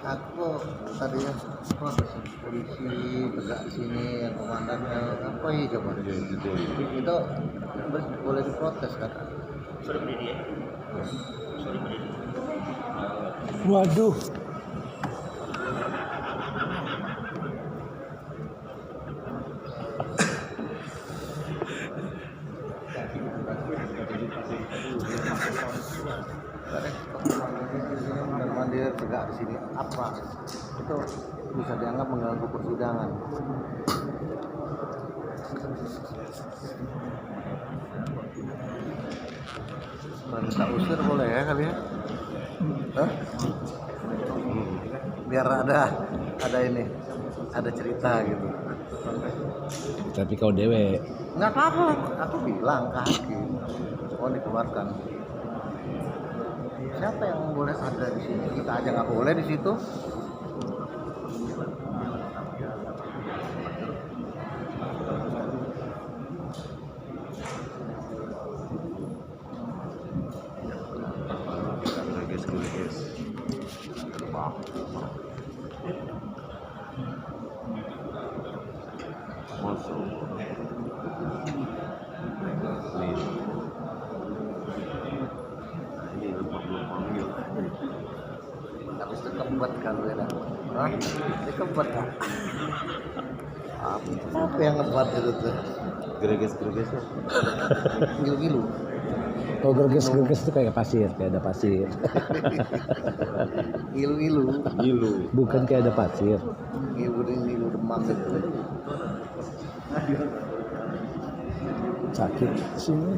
Aku tadi yang proses polisi tegak di sini yang komandannya apa ya coba itu boleh diprotes kan? Suruh berdiri ya. Suruh berdiri. Waduh. Mandir tegak di sini apa itu bisa dianggap mengganggu persidangan. Minta usir boleh ya kali ya? Hah? Biar ada ini, ada cerita gitu. Tapi kau dewe. Nggak apa-apa, aku bilang ke hakim, oh dikeluarkan. Siapa yang boleh ada di sini? Kita aja nggak boleh di situ. Habis itu kebet kan beda. Hah? Ini kebet kan? Apa yang ngebat itu tuh? Greges-gregesnya. Ngilu-ngilu. Oh, gerges-gerges itu kayak pasir, kayak ada pasir. Ngilu-ngilu. Gilu. Bukan kayak ada pasir. Ngilu demam itu. Sakit sini.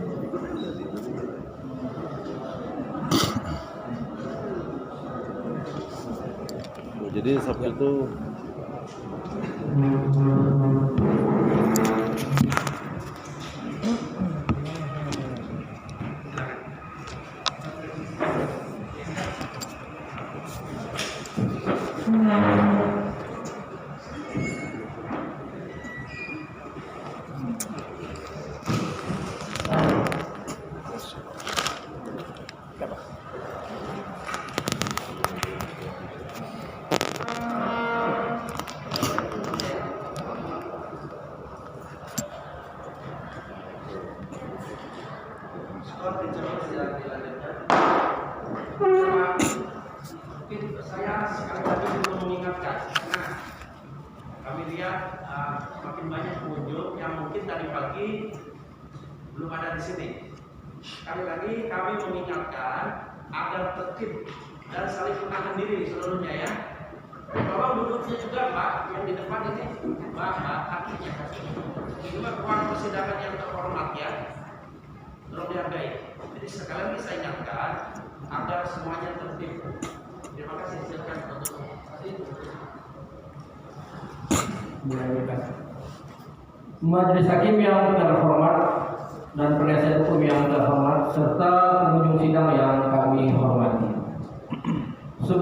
Jadi Sabtu itu Saya sekali lagi untuk mengingatkan, nah, kami lihat makin banyak pengunjung yang mungkin tadi pagi belum ada di sini. Sekali lagi kami mengingatkan agar tertib dan saling menahan diri seluruhnya ya. Tolong duduknya juga Pak yang di depan ini, Mbak hakimnya. Juga ruang persidangan yang terhormat ya, tolong dihargai. Jadi sekali lagi saya ingatkan agar semuanya tertib. Terima kasih, silakan untuk Majelis Hakim yang terhormat dan penasihat hukum yang terhormat serta pengunjung sidang yang kami hormati. 11.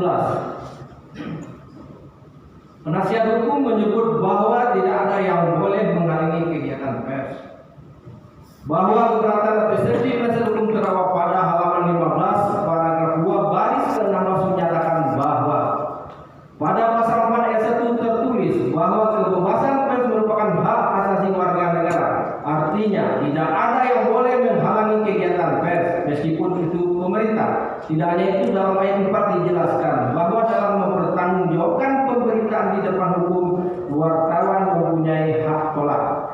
Penasihat hukum menyebut bahwa tidak ada yang boleh menghalangi kegiatan pers. Bahwa keberatan atau eksepsi penasihat hukum terdapat pada halaman 15 paragraf 2 baris ke-16 menyatakan bahwa pada pasal 4 ayat 1 tertulis bahwa kebebasan pers merupakan hak asasi warga negara. Artinya tidak ada yang boleh menghalangi kegiatan pers meskipun itu pemerintah. Tidak hanya itu, dalam ayat 4 dijelaskan bahwa dalam mempertanggungjawabkan pemberitaan di depan hukum, wartawan mempunyai hak tolak.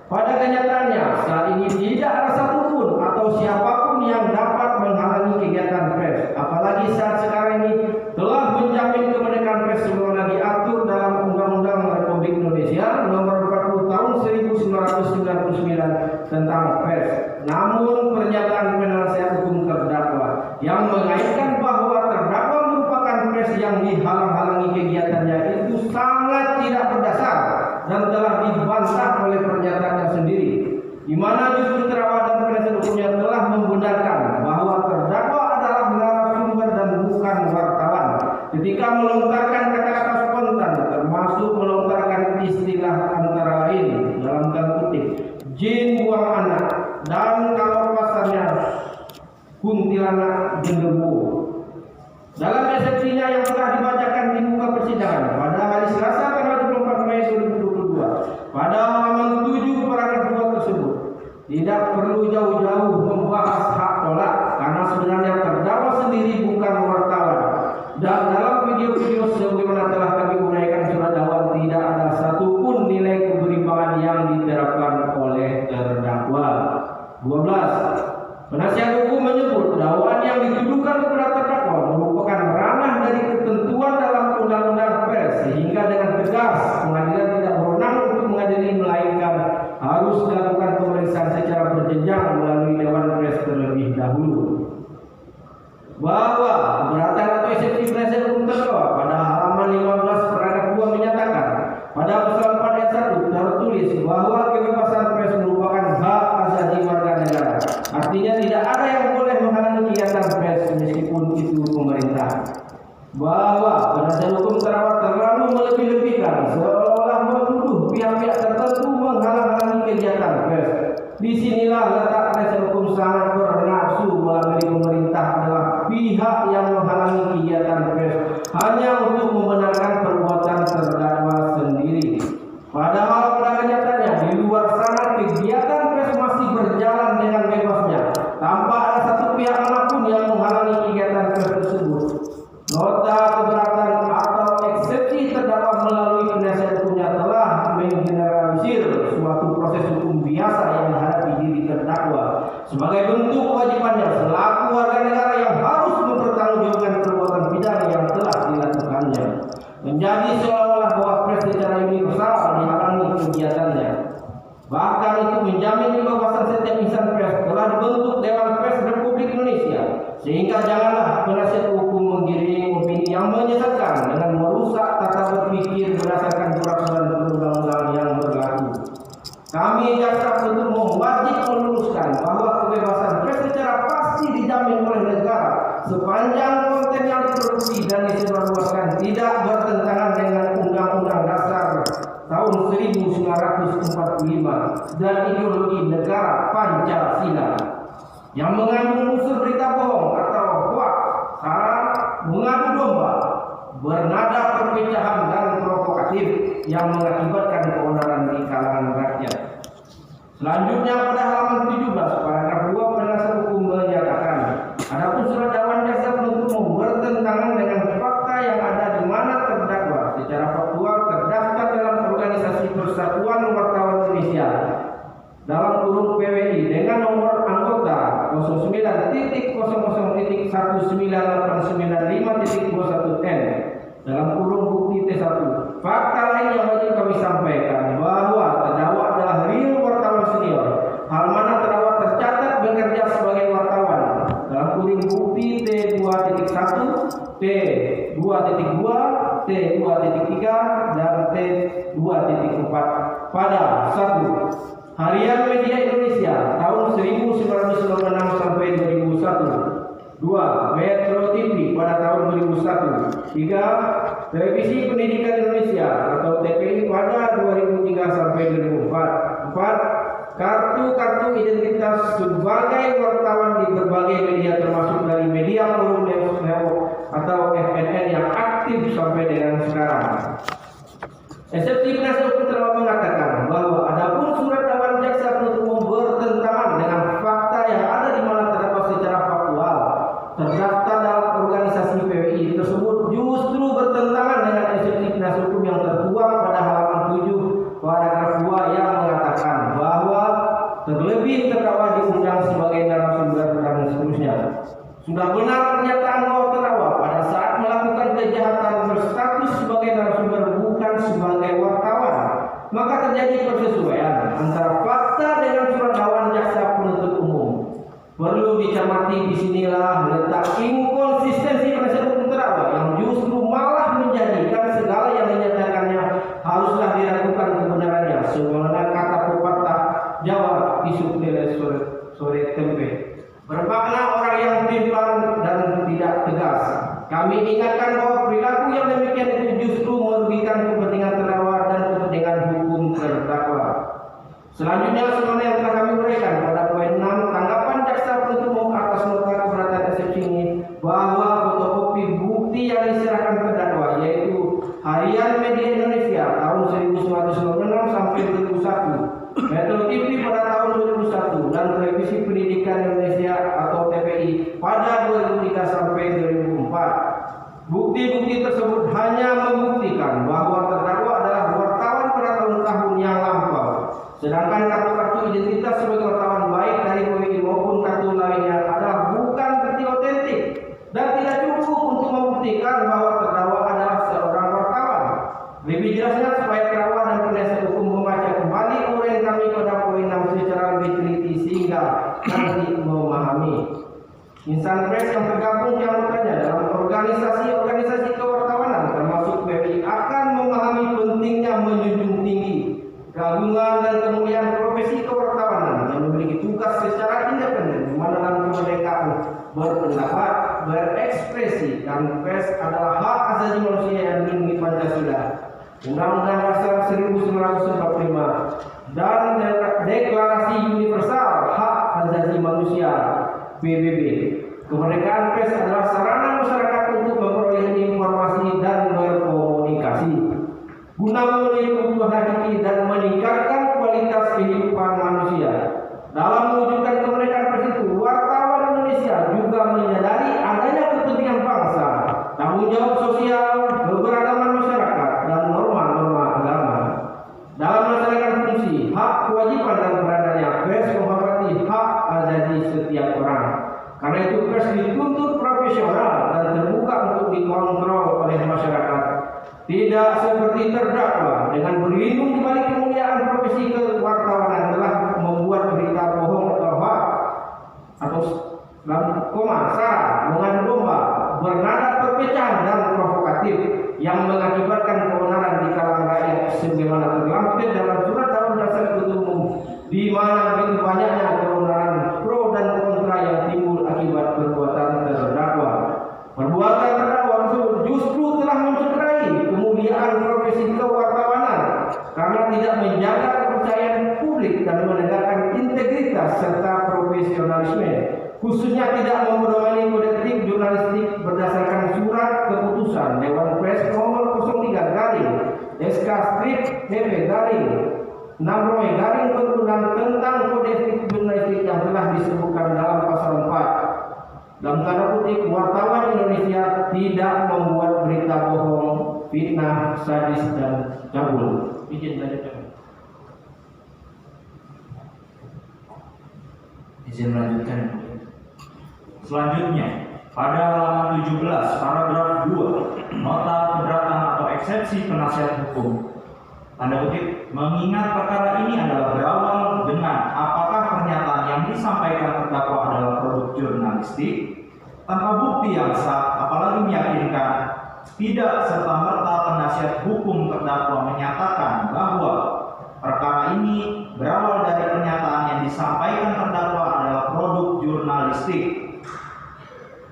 Pada kenyataannya saat ini tidak ada satupun atau siapapun yang dapat menghalangi kegiatan pers. Apalagi saat sekarang ini telah menjamin kemerdekaan pers sebagaimana diatur dalam Undang-Undang Republik Indonesia Nomor 40 Tahun 1999 tentang pers. Namun pernyataan penasihat hukum terdakwa yang mengaitkan bahwa terdakwa merupakan pers yang dihalang-halangi kegiatannya itu sangat tidak berdasar dan telah dibantah oleh pernyataannya sendiri, di mana justru terdakwa dan penasihat hukumnya telah membenarkan bahwa terdakwa adalah narasumber dan bukan wartawan ketika melontarkan kata-kata spontan, termasuk melontarkan istilah antara lain dalam tanda kutip jin buang anak dan kalau pasarnya Kuntilanak Genderuwo. Dalam eksepsinya yang telah dibacakan di muka persidangan pada hari Selasa tanggal 24 Mei 2022 pada halaman 7 paragraf 2 tersebut, tidak perlu jauh-jauh membahas hak tolak karena sebenarnya terdakwa sendiri bukan wartawan. Dan dalam video-video sebagaimana telah kami uraikan surat dakwaan, tidak ada satupun nilai keberimbangan yang diterapkan oleh terdakwa. 12. Penasihat hukum menyebut dakwaan yang dituduhkan kepada terdakwa merupakan ranah dari ketentuan dalam undang-undang pers, sehingga dengan tegas pengadilan tidak berwenang untuk mengadili, melainkan harus dilakukan pemeriksaan secara berjenjang melalui dewan pers terlebih dahulu. Bahwa keberatan atau eksepsi penasihat hukum terdakwa pada halaman 15 paragraf 2 menyatakan pada pasal 4 ayat 1 tertulis bahwa kebebasan pers merupakan hak asasi warga negara. Artinya tidak ada yang boleh menghalangi kegiatan pers meskipun itu pemerintah. Bahwa penasihat hukum terdakwa terlalu melebih-lebihkan seolah menuduh pihak-pihak tertentu menghalang-halangi kegiatan pers. Disinilah letak penasihat hukum sangat bernafsu melabeli pemerintah adalah pihak yang menghalangi kegiatan pers hanya untuk membenarkan perbuatan terdakwa sendiri. Padahal pada kenyataannya di luar sana kegiatan pers masih berjalan dengan bebasnya tanpa ada satu pihak manapun yang menghalangi kegiatan pers tersebut. Nota keberatan atau eksepsi terdakwa melalui penasihat hukumnya telah menggeneralisir suatu proses hukum biasa yang dihadapi diri terdakwa sebagai bentuk kewajibannya selaku warga negara yang harus mempertanggungjawabkan perbuatan pidana yang telah dilakukannya. Menjadi seolah-olah bahwa pers secara universal dihalangi kegiatannya. Bahkan itu menjamin kebebasan setiap insan pers telah dibentuk Dewan Pers Republik Indonesia, sehingga janganlah penasihat hukum mengiringi opini yang menyesatkan dengan merusak tata berpikir berdasarkan peraturan perundang-undangan yang berlaku. Kami jaksa penuntut umum wajib meluruskan bahwa kebebasan pers secara pasti dijamin oleh negara sepanjang konten yang diproduksi dan disebarluaskan tidak bertentangan dengan Undang-Undang Dasar tahun 1945 dan ideologi negara Pancasila yang mengandung unsur berita bohong atau hoax, sara, mengadu domba, bernada perpecahan dan provokatif yang mengakibatkan keonaran di kalangan rakyat. Selanjutnya pada halaman 17 paragraf 2 penasihat hukum menyatakan, adapun surat dakwaan jaksa penuntut umum bertentangan dengan fakta yang ada di mana terdakwa secara faktual terdaftar dalam organisasi Persatuan Wartawan Indonesia dalam kurung PWI dengan nomor anggota 09.00.19895.21N dalam kurung bukti T1. Fakta lain yang wajib kami sampaikan bahwa terdakwa adalah real wartawan senior, hal mana terdakwa tercatat bekerja sebagai wartawan dalam kurung bukti T2.1, T2.2, T2.3 dan T2.4 pada 1. Harian Media Indonesia tahun 1996 sampai 2001. 2. Metro TV pada tahun 2001. 3. Televisi Pendidikan Indonesia atau TPI pada 2003 sampai 2004. 4. Kartu-kartu identitas sebagai wartawan di berbagai media termasuk dari Media Forum Network atau FNN yang aktif sampai dengan sekarang. Eksepsi penasihat hukum telah mengatakan bahwa adapun surat dakwaan jaksa penuntut umum bertentangan dengan fakta yang ada di mana terdakwa secara faktual terdaftar dalam organisasi PWI tersebut justru bertentangan dengan eksepsi penasihat hukum yang tertuang pada halaman 7 paragraf 2 yang mengatakan bahwa terlebih terdakwa diundang sebagai narasumber dan seterusnya. Sudah benar pernyataan bahwa terdakwa pada saat melakukan kejahatan berstatus sebagai narasumber bukan sebagai wartawan, maka terjadi persesuaian antara fakta dengan surat dakwaan jaksa penuntut umum. Perlu dicermati disinilah letak inkonsistensi penasihat hukum terdakwa yang justru malah menjadikan segala yang dinyatakannya haruslah diragukan kebenarannya, sebagaimana kata pepatah Jawa isuk tele sore tempe. Bermakna orang yang timpang dan tidak tegas. Kami ingatkan bahwa perilaku yang demikian itu justru merugikan kepentingan terdakwa dan kepentingan hukum terdakwa. Selanjutnya, sebagaimana yang telah kami uraikan pada poin 6, tanggapan jaksa penuntut umum atas nota keberatan Pendidikan Indonesia atau TPI pada 2003 sampai 2004. Bukti-bukti tersebut hanya membuktikan bahwa terdakwa adalah wartawan pada tahun-tahun yang lampau. Sedangkan kartu-kartu identitas sebagai wartawan baik dari PWI maupun kartu lainnya adalah bukan bukti otentik dan tidak cukup untuk membuktikan bahwa terdakwa adalah seorang wartawan. Lebih jelasnya supaya terdakwa dan penasihat hukum membaca kembali uraian kami pada poin 6 secara lebih teliti sehingga nanti memahami. Insan pers yang tergabung di antaranya dalam organisasi kewartawanan termasuk PWI akan memahami pentingnya menjunjung tinggi keagungan dan kemuliaan profesi kewartawanan yang memiliki tugas secara independen memenuhi kemerdekaan berpendapat, berekspresi, dan pers adalah hak asasi manusia yang dilindungi Pancasila, Undang-Undang Dasar 1945, dan Deklarasi Universal Hak Asasi Manusia PBB. Kemerdekaan pers adalah sarana masyarakat untuk memperoleh informasi dan berkomunikasi guna memenuhi kebutuhan hakiki dan meningkatkan kualitas kehidupan manusia. Dalam mewujudkan kemerdekaan pers itu, wartawan Indonesia juga menyadari adanya kepentingan bangsa, tanggung jawab sosial, keberagaman masyarakat, dan norma-norma agama. Dalam melaksanakan fungsi, hak, kewajiban, dan peranannya, pers menghormati hak asasi setiap orang. Karena itu pers dituntut profesional dan terbuka untuk dikontrol oleh masyarakat. Tidak seperti terdakwa dengan berlindung di balik kemuliaan profesi kewartawanan telah membuat berita bohong atau hoax atau sara mengadu domba bernada perpecahan dan provokatif yang mengakibatkan keonaran di kalangan rakyat sebagaimana terlampir dalam surat Undang-Undang Dasar Umum, di mana begitu banyaknya keonaran pro dan kontra yang timbul akibat perbuatan terdakwa. Perbuatan terdakwa tersebut justru telah mencederai kemuliaan profesi kewartawanan karena tidak menjaga kepercayaan publik dan menegakkan integritas serta profesionalisme, khususnya tidak memedomani kode etik jurnalistik berdasarkan surat keputusan Dewan Pers nomor 03/SK/PP/6 Berundang tentang kode etik jurnalistik yang telah disebutkan dalam pasal 4. Dalam tanda kutip, wartawan Indonesia tidak membuat berita bohong, fitnah, sadis, dan cabul. Izin lanjutkan. Izin melanjutkan. Selanjutnya, pada halaman 17, paragraf 2, nota keberatan atau eksepsi penasihat hukum. Tanda kutip, mengingat perkara ini adalah berawal dengan apakah pernyataan yang disampaikan terdakwa adalah produk jurnalistik, tanpa bukti yang sah, apalagi meyakinkan, tidak serta-merta penasihat hukum terdakwa menyatakan bahwa perkara ini berawal dari pernyataan yang disampaikan terdakwa adalah produk jurnalistik.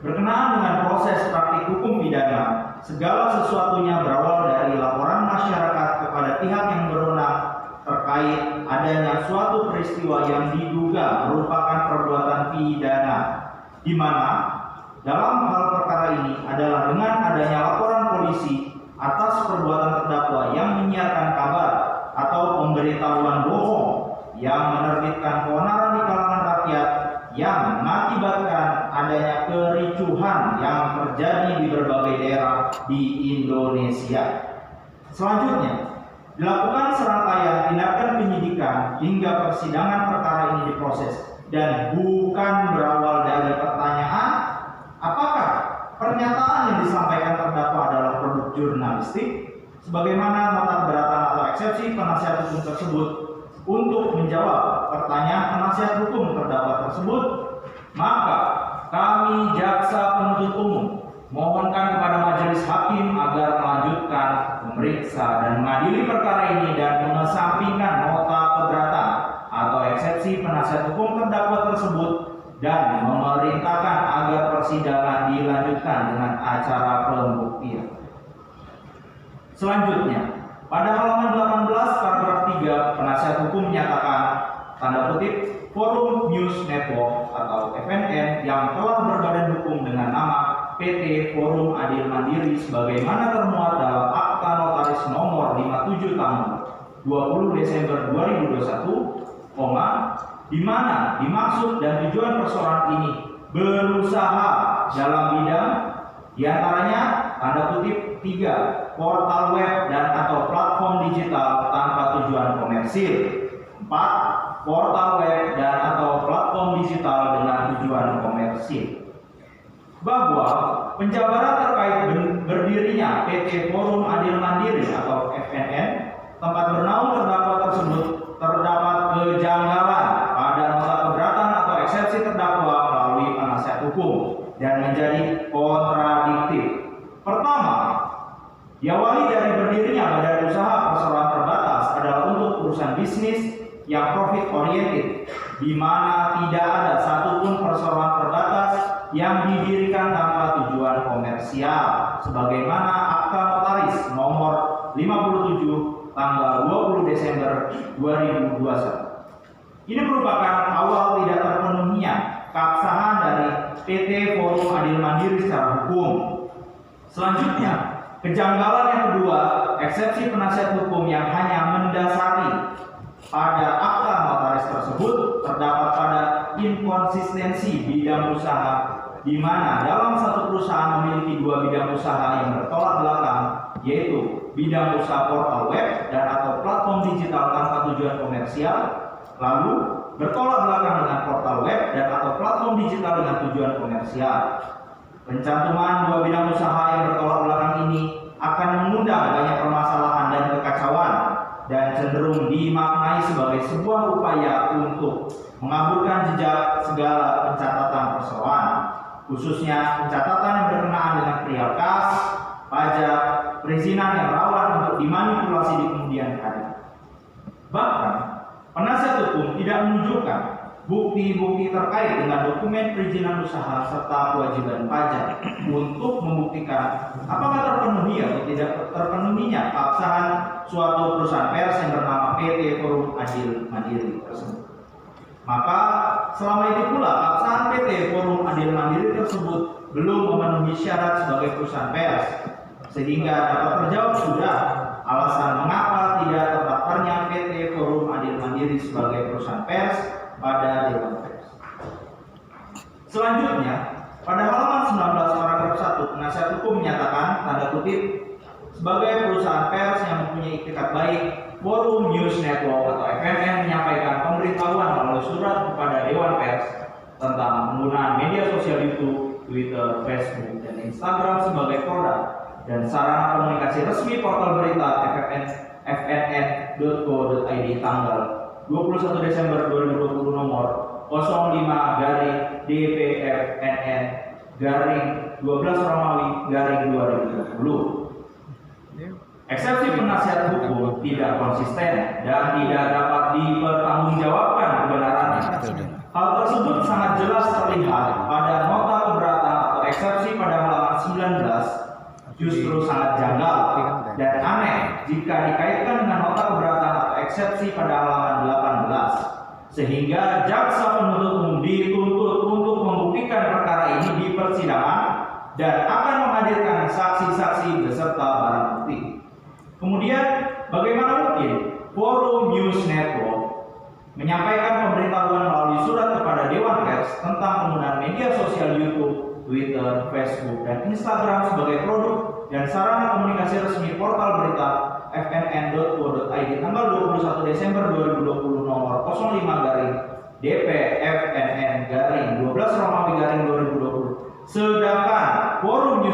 Berkenaan dengan proses praktik hukum pidana, segala sesuatunya berawal dari laporan masyarakat kepada pihak yang berwenang terkait adanya suatu peristiwa yang diduga merupakan perbuatan pidana, di mana dalam hal perkara ini adalah dengan adanya laporan polisi atas perbuatan terdakwa yang menyiarkan kabar atau pemberitahuan bohong yang menerbitkan keonaran di kalangan rakyat yang mengakibatkan adanya kericuhan yang terjadi di berbagai daerah di Indonesia. Selanjutnya, dilakukan serangkaian tindakan penyidikan hingga persidangan perkara ini diproses dan bukan berawal dari pertanyaan apakah pernyataan yang disampaikan terdakwa adalah produk jurnalistik, sebagaimana nota keberatan atau eksepsi penasihat hukum tersebut. Untuk menjawab pertanyaan penasihat hukum terdakwa tersebut, maka kami jaksa penuntut umum mohonkan kepada majelis hakim agar melanjutkan memeriksa dan mengadili perkara ini dan mengesampingkan nota keberatan atau eksepsi penasihat hukum terdakwa tersebut dan memerintahkan agar persidangan dilanjutkan dengan acara pembuktian. Selanjutnya, pada halaman 18 paragraf 3, penasihat hukum menyatakan, tanda kutip, Forum News Network atau FNN yang telah berbadan hukum dengan nama PT Forum Adil Mandiri sebagaimana termuat dalam Akta Notaris nomor 57 tahun 20 Desember 2021, di mana dimaksud dan tujuan perseroan ini berusaha dalam bidang diantaranya tanda kutip 3. Portal web dan atau platform digital tanpa tujuan komersil. 4. Portal web dan atau platform digital dengan tujuan komersil. Bahwa penjabaran terkait berdirinya PT Forum Adil Mandiri atau FNN, tempat bernaung terdakwa tersebut terdapat kejanggalan pada nota keberatan atau eksepsi terdakwa melalui penasihat hukum dan menjadi kontradiktif. Pertama, diawali dari berdirinya badan usaha perseroan terbatas adalah untuk urusan bisnis yang profit oriented, di mana tidak ada satupun perseroan terbatas yang didirikan tanpa tujuan komersial, sebagaimana Akta Notaris nomor 57 tanggal 20 Desember 2021. Ini merupakan awal tidak terpenuhinya keabsahan dari PT Forum Adil Mandiri secara hukum. Selanjutnya, kejanggalan yang kedua, eksepsi penasihat hukum yang hanya mendasari pada akta notaris tersebut terdapat pada inkonsistensi bidang usaha, di mana dalam satu perusahaan memiliki dua bidang usaha yang bertolak belakang, yaitu bidang usaha portal web dan atau platform digital tanpa tujuan komersial, lalu bertolak belakang dengan portal web dan atau platform digital dengan tujuan komersial. Pencantuman dua bidang usaha yang bertolak belakang ini akan mengundang banyak permasalahan dan kekacauan dan cenderung dimaknai sebagai sebuah upaya untuk mengaburkan jejak segala pencatatan perseroan, khususnya pencatatan yang berkenaan dengan perihal kas, pajak, perizinan yang rawan untuk dimanipulasi di kemudian hari. Bahkan, penasihat hukum tidak menunjukkan bukti-bukti terkait dengan dokumen perizinan usaha serta kewajiban pajak untuk membuktikan apakah terpenuhi atau tidak terpenuhinya keabsahan suatu perusahaan pers yang bernama PT Forum Adil Mandiri tersebut. Maka selama itu pula keabsahan PT Forum Adil Mandiri tersebut belum memenuhi syarat sebagai perusahaan pers, sehingga dapat terjawab sudah alasan mengapa tidak terdaftarnya PT Forum Adil Mandiri sebagai perusahaan pers pada Dewan Pers. Selanjutnya, pada halaman 19 paragraf 1, penasihat hukum menyatakan tanda kutip sebagai perusahaan pers yang mempunyai itikat baik, Forum News Network atau FNN menyampaikan pemberitahuan melalui surat kepada Dewan Pers tentang penggunaan media sosial YouTube, Twitter, Facebook, dan Instagram sebagai produk dan sarana komunikasi resmi portal berita fnn.co.id tanggal 21 Desember 2020 nomor 05/DPFNN/12 Romawi 2020. Eksepsi penasihat hukum tidak konsisten dan tidak dapat dipertanggungjawabkan kebenarannya. Hal tersebut sangat jelas terlihat pada nota keberatan atau eksepsi pada halaman 19, justru sangat janggal dan aneh jika dikaitkan dengan nota keberatan atau eksepsi pada halaman 18, sehingga jaksa penuntut umum dituntut untuk membuktikan perkara ini di persidangan dan akan menghadirkan saksi-saksi beserta barang bukti. Kemudian, bagaimana mungkin Forum News Network menyampaikan pemberitahuan melalui surat kepada Dewan Pers tentang penggunaan media sosial YouTube, Twitter, Facebook, dan Instagram sebagai produk dan sarana komunikasi resmi portal berita fnn.co.id tanggal 21 Desember 2020 nomor 05/DPFNN/12 Romawi 2020. Sedangkan Forum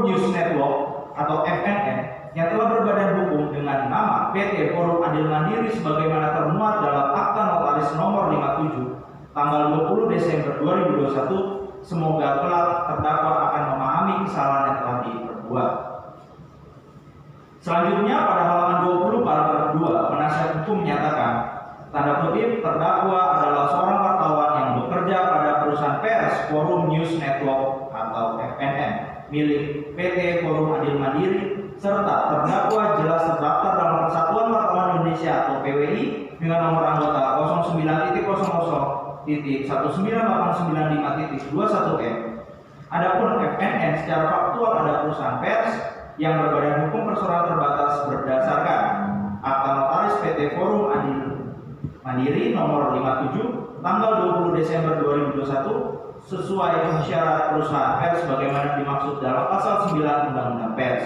News Network atau FNN yang telah berbadan hukum dengan nama PT Forum Adil Mandiri sebagaimana termuat dalam Akta Notaris nomor 57 tanggal 20 Desember 2021, semoga kelak terdakwa akan memahami kesalahan yang telah diperbuat. Selanjutnya pada halaman 20 paragraf 2, penasihat hukum menyatakan tanda kutip terdakwa adalah seorang wartawan yang bekerja pada perusahaan pers Forum News Network atau FNN milik PT Forum Adil Mandiri, serta terdakwa jelas terdaftar dalam Persatuan Wartawan Indonesia atau PWI dengan nomor anggota 09.00.19895.21M. Adapun FNN secara faktual adalah perusahaan pers yang berbadan hukum perseroan terbatas berdasarkan Akta Notaris PT Forum Adil Mandiri nomor 57 tanggal 20 Desember 2021 sesuai syarat perusahaan pers sebagaimana dimaksud dalam pasal 9 Undang-Undang Pers.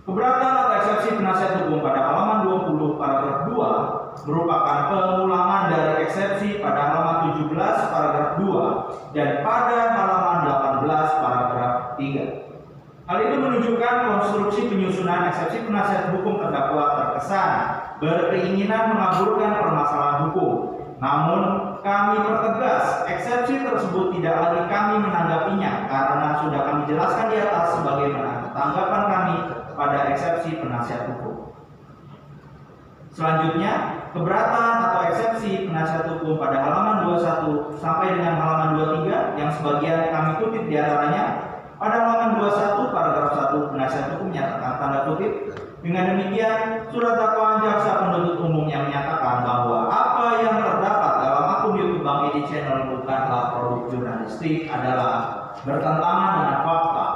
Keberatan atau eksepsi penasihat hukum pada halaman 20 paragraf 2 merupakan pengulangan dari eksepsi pada halaman 17 paragraf 2 dan pada halaman 18 paragraf 3. Hal itu menunjukkan konstruksi penyusunan eksepsi penasihat hukum terdakwa terkesan berkeinginan mengaburkan permasalahan hukum. Namun kami pertegas eksepsi tersebut tidak lagi kami menanggapinya karena sudah kami jelaskan di atas sebagaimana tanggapan kami pada eksepsi penasihat hukum. Selanjutnya, keberatan atau eksepsi penasihat hukum pada halaman 21 sampai dengan halaman 23 yang sebagian kami kutip di antaranya. Pada halaman 21 paragraf 1 penasihat hukum menyatakan tanda kutip, dengan demikian surat dakwaan jaksa penuntut umum yang menyatakan bahwa apa yang terdapat dalam akun YouTube Bang Edi Channel bukanlah produk jurnalistik adalah bertentangan dengan fakta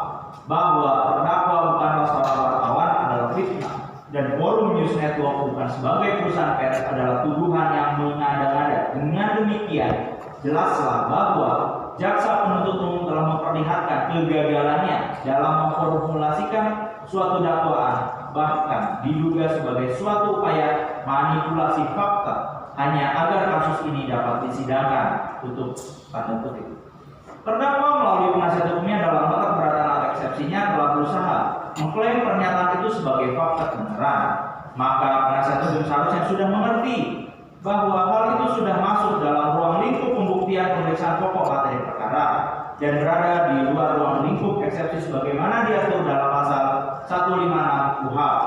bahwa terdakwa bukanlah seorang wartawan adalah fitnah dan Forum News Network bukan sebagai perusahaan pers adalah tuduhan yang mengada-ngada. Dengan demikian jelaslah bahwa jaksa penuntut umum telah memperlihatkan kegagalannya dalam memformulasikan suatu dakwaan, bahkan diduga sebagai suatu upaya manipulasi fakta hanya agar kasus ini dapat disidangkan. Tutup tanda kutip. Terdakwa melalui penasihat hukumnya dalam nota keberatan atau eksepsinya telah berusaha mengklaim pernyataan itu sebagai fakta kebenaran. Maka penasihat hukum seharusnya sudah mengerti bahwa hal itu sudah masuk dalam ruang lingkup pembuktian pemeriksaan pokok materi perkara dan berada di luar ruang lingkup eksepsi sebagaimana diatur dalam pasal 156 KUHP.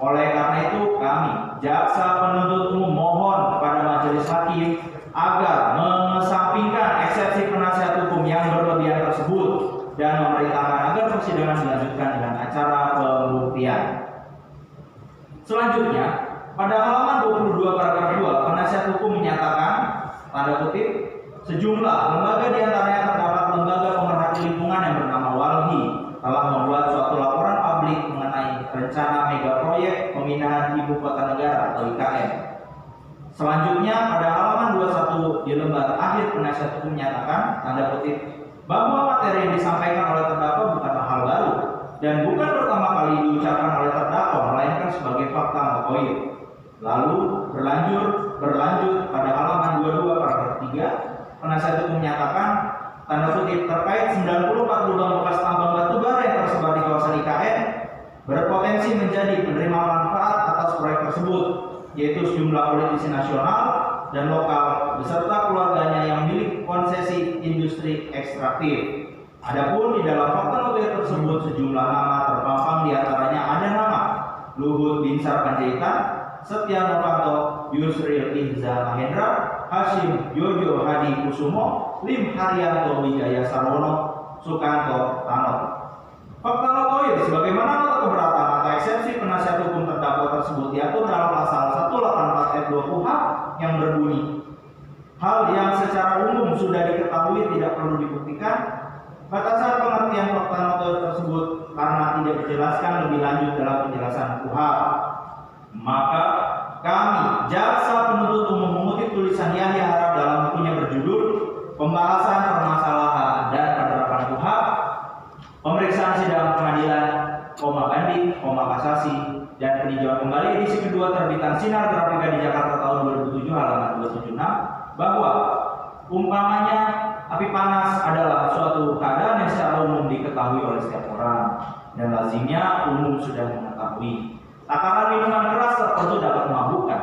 Oleh karena itu kami, jaksa penuntut umum, mohon kepada majelis hakim agar mengesampingkan eksepsi penasihat hukum yang berlebihan tersebut dan memerintahkan agar persidangan dilanjutkan dengan acara pembuktian. Selanjutnya, pada halaman 22 paragraf 2, penasihat hukum menyatakan, tanda kutip, sejumlah lembaga diantaranya terdapat lembaga pemerhati lingkungan yang bernama WALHI telah membuat suatu laporan publik mengenai rencana mega proyek pemindahan ibu kota negara atau IKN. Selanjutnya, pada halaman 21 di lembar akhir penasihat hukum menyatakan, tanda kutip, bahwa materi yang disampaikan oleh terdakwa bukanlah hal baru dan bukan pertama kali diucapkan oleh terdakwa melainkan sebagai fakta atau koin. Lalu berlanjut pada halaman 22 paragraf 3, penasihat hukum menyatakan, tanda kutip, terkait 94 lubang bekas tambang batu bara yang tersebar di kawasan IKN berpotensi menjadi penerima manfaat atas proyek tersebut, yaitu sejumlah politisi nasional dan lokal beserta keluarganya yang milik konsesi industri ekstraktif. Adapun di dalam fakta notarial tersebut sejumlah nama terpampang, diantaranya ada nama Luhut Binsar Panjaitan, Setia Novanto, Yusril Ihza Mahendra, Hashim Jojo Hadi Kusumo, Lim Haryanto Wijaya Sarwono, Sukanto Tanot. Fakta notoir sebagaimana nota keberatan atau eksepsi penasihat hukum terdakwa tersebut diatur dalam pasal 184 ayat 2 KUHP yang berbunyi, hal yang secara umum sudah diketahui tidak perlu dibuktikan. Batasan pengertian fakta notoir tersebut karena tidak dijelaskan lebih lanjut dalam penjelasan KUHP. Maka kami, jaksa penuntut umum, mengutip tulisan Yahya Harap dalam bukunya berjudul Pembahasan Permasalahan dan Penerapan KUHP, Pemeriksaan Sidang Pengadilan, banding, kasasi, dan peninjauan kembali edisi kedua terbitan Sinar Grafika di Jakarta tahun 2007 halaman 276 bahwa umpamanya api panas adalah suatu keadaan yang secara umum diketahui oleh setiap orang dan lazimnya umum sudah mengetahui. Takaran minuman keras tertentu dapat memabukkan.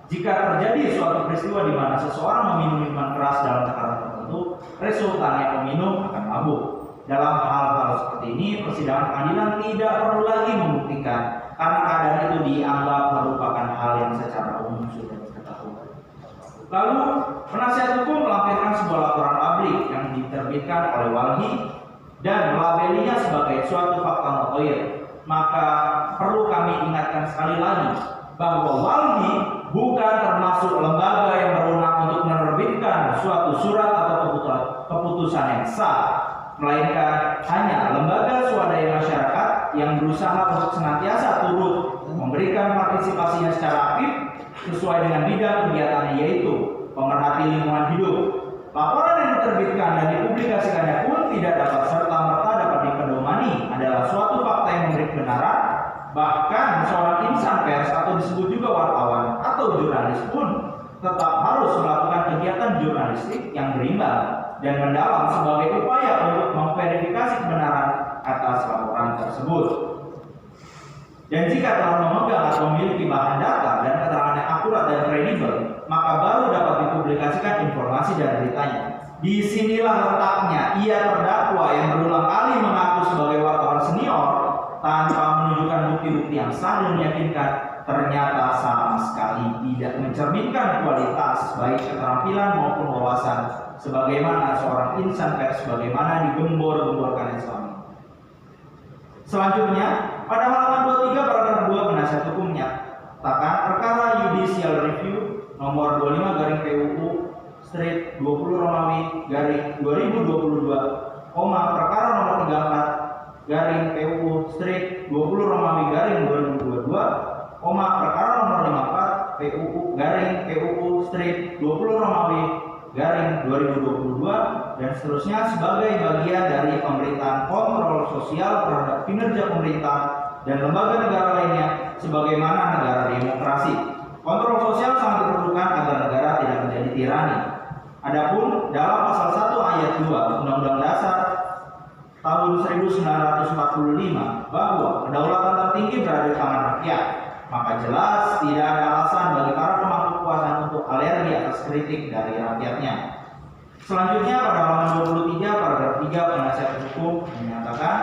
Jika terjadi suatu peristiwa di mana seseorang meminum minuman keras dalam takaran tertentu, resultannya peminum akan mabuk. Dalam hal-hal seperti ini, persidangan pengadilan tidak perlu lagi membuktikan karena keadaan itu dianggap merupakan hal yang secara umum sudah diketahui. Lalu, penasihat hukum melampirkan sebuah laporan publik yang diterbitkan oleh WALHI dan melabelinya sebagai suatu fakta notoir. Maka perlu kami ingatkan sekali lagi bahwa WALHI bukan termasuk lembaga yang berwenang untuk menerbitkan suatu surat atau keputusan yang sah, melainkan hanya lembaga swadaya masyarakat yang berusaha untuk senantiasa turut memberikan partisipasinya secara aktif sesuai dengan bidang kegiatannya, yaitu pemerhati lingkungan hidup. Laporan yang diterbitkan dan dipublikasikannya pun tidak dapat serta-merta dapat dipedomani adalah suatu fakta yang memberi kebenaran. Bahkan seorang insan pers atau disebut juga wartawan atau jurnalis pun tetap harus melakukan kegiatan jurnalistik yang berimbang dan mendalam sebagai upaya untuk memverifikasi kebenaran atas laporan tersebut. Dan jika telah memegang atau memiliki bahan data dan keterangan yang akurat dan kredibel, maka baru dapat dipublikasikan informasi dan beritanya. Disinilah letaknya ia terdakwa yang berulang kali mengaku sebagai wartawan senior tanpa menunjukkan bukti-bukti yang sah dan meyakinkan, ternyata sama sekali tidak mencerminkan kualitas baik keterampilan maupun wawasan sebagaimana seorang insan pers sebagaimana digembor-gemborkannya selama ini. Selanjutnya, pada halaman 23 paragraf 2 penasihat hukumnya, katakan perkara Judicial Review nomor 25 garing PUU strip 20 Romawi garing 2022, perkara nomor 34 garing PUU strip 20 Romawi garing 2022, perkara nomor 54 PUU garing PUU strip 20 Romawi garing 2022 dan seterusnya sebagai bagian dari pemerintahan kontrol sosial terhadap kinerja pemerintah dan lembaga negara lainnya sebagaimana negara demokrasi. Kontrol sosial sangat diperlukan agar negara tidak menjadi tirani. Adapun dalam pasal 1 ayat 2 Undang-Undang Dasar tahun 1945 bahwa kedaulatan tertinggi berada di tangan rakyat, maka jelas tidak ada alasan bagi para pemangku kekuasaan untuk alergi atas kritik dari rakyatnya. Selanjutnya pada halaman 23 paragraf 3 penasihat hukum menyatakan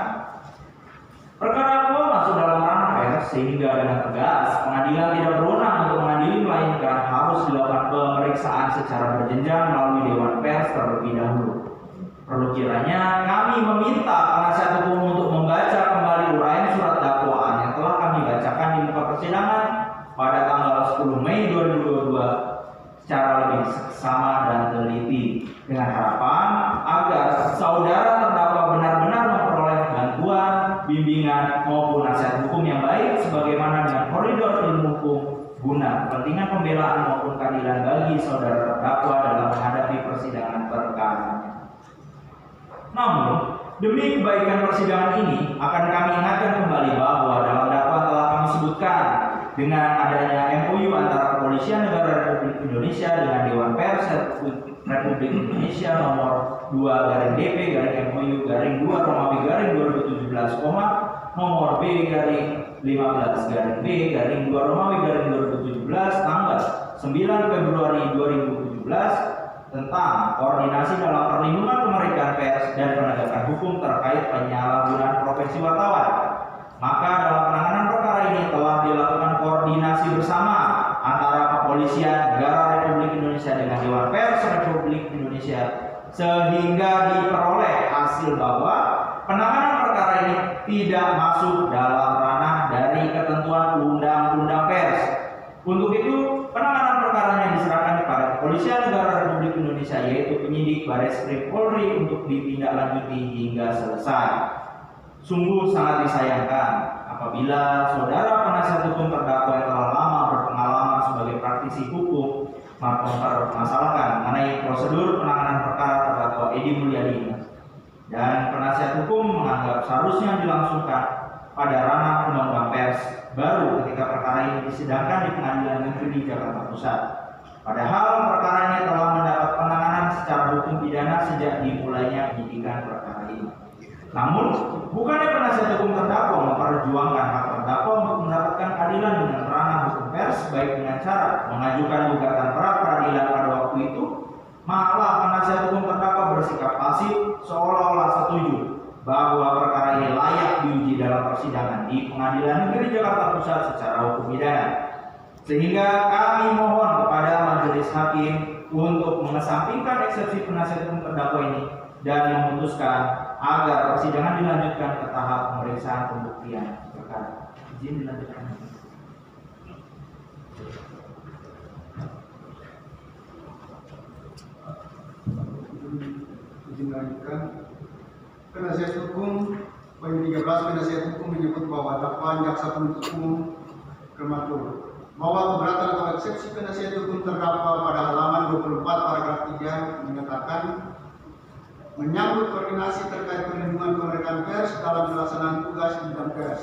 perkara akuo masuk dalam ranah pers sehingga dengan tegas pengadilan tidak berwenang untuk mengadili melainkan harus dilakukan pemeriksaan secara berjenjang melalui dewan pers terlebih dahulu. Perlu kiranya kami meminta penasihat hukum untuk membaca kembali uraian surat dakwaan yang telah kami bacakan di muka persidangan pada tanggal 10 Mei 2022 secara lebih seksama dan teliti dengan harapan agar saudara terdakwa benar-benar memperoleh bantuan, bimbingan maupun nasihat hukum yang baik sebagaimana dengan koridor ilmu hukum guna kepentingan pembelaan maupun keadilan bagi saudara terdakwa dalam menghadapi persidangan perkaranya. Namun, demi kebaikan persidangan ini akan kami ingatkan kembali bahwa dalam dakwaan telah kami sebutkan dengan adanya MOU antara Kepolisian Negara Republik Indonesia dengan Dewan Pers Republik Indonesia nomor 2/DP/MOU/2 Romawi 2017, nomor B/15-B/2 Romawi 2017 tanggal 9 Februari 2017 tentang koordinasi dalam perlindungan kemerdekaan pers dan penegakan hukum terkait penyalahgunaan profesi wartawan. Maka dalam penanganan perkara ini telah dilakukan koordinasi bersama antara Kepolisian Negara Republik Indonesia dengan Dewan Pers Republik Indonesia sehingga diperoleh hasil bahwa penanganan perkara ini tidak masuk dalam ranah dari ketentuan Undang-Undang Pers. Untuk itu, penanganan perkaranya diserahkan kepada Kepolisian Negara Republik Indonesia yaitu penyidik Bareskrim Polri untuk ditindaklanjuti hingga selesai. Sungguh sangat disayangkan apabila saudara penasihat hukum terdakwa yang telah lama berpengalaman sebagai praktisi hukum mempermasalahkan mengenai prosedur penanganan perkara terdakwa Edi Mulyadi dan penasihat hukum menganggap seharusnya dilangsungkan pada ranah Undang-Undang Pers baru ketika perkara ini disidangkan di Pengadilan Negeri di Jakarta Pusat. Padahal perkara ini telah mendapat penanganan secara hukum pidana sejak dimulainya penyidikan perkara ini. Namun, bukannya penasihat hukum terdakwa memperjuangkan hak terdakwa untuk mendapatkan keadilan dengan ranah hukum pers baik dengan cara mengajukan gugatan pra peradilan pada waktu itu, malah penasihat hukum terdakwa bersikap pasif seolah-olah setuju bahwa perkara ini layak diuji dalam persidangan di Pengadilan Negeri Jakarta Pusat secara hukum pidana. Sehingga kami mohon kepada majelis hakim untuk mengesampingkan eksepsi penasihat hukum terdakwa ini dan memutuskan agar persidangan dilanjutkan ke tahap pemeriksaan pembuktian perkara. Izin dilanjutkan. Izin dilanjutkan. Penasihat hukum poin 13 penasihat hukum menyebut bahwa dakwaan jaksa penuntut umum prematur. bahwa keberatan atau eksepsi penasihat hukum terdakwa pada halaman 24 paragraf 3 menyatakan menyangkut koordinasi terkait perlindungan kemerdekaan pers dalam pelaksanaan tugas di bidang pers.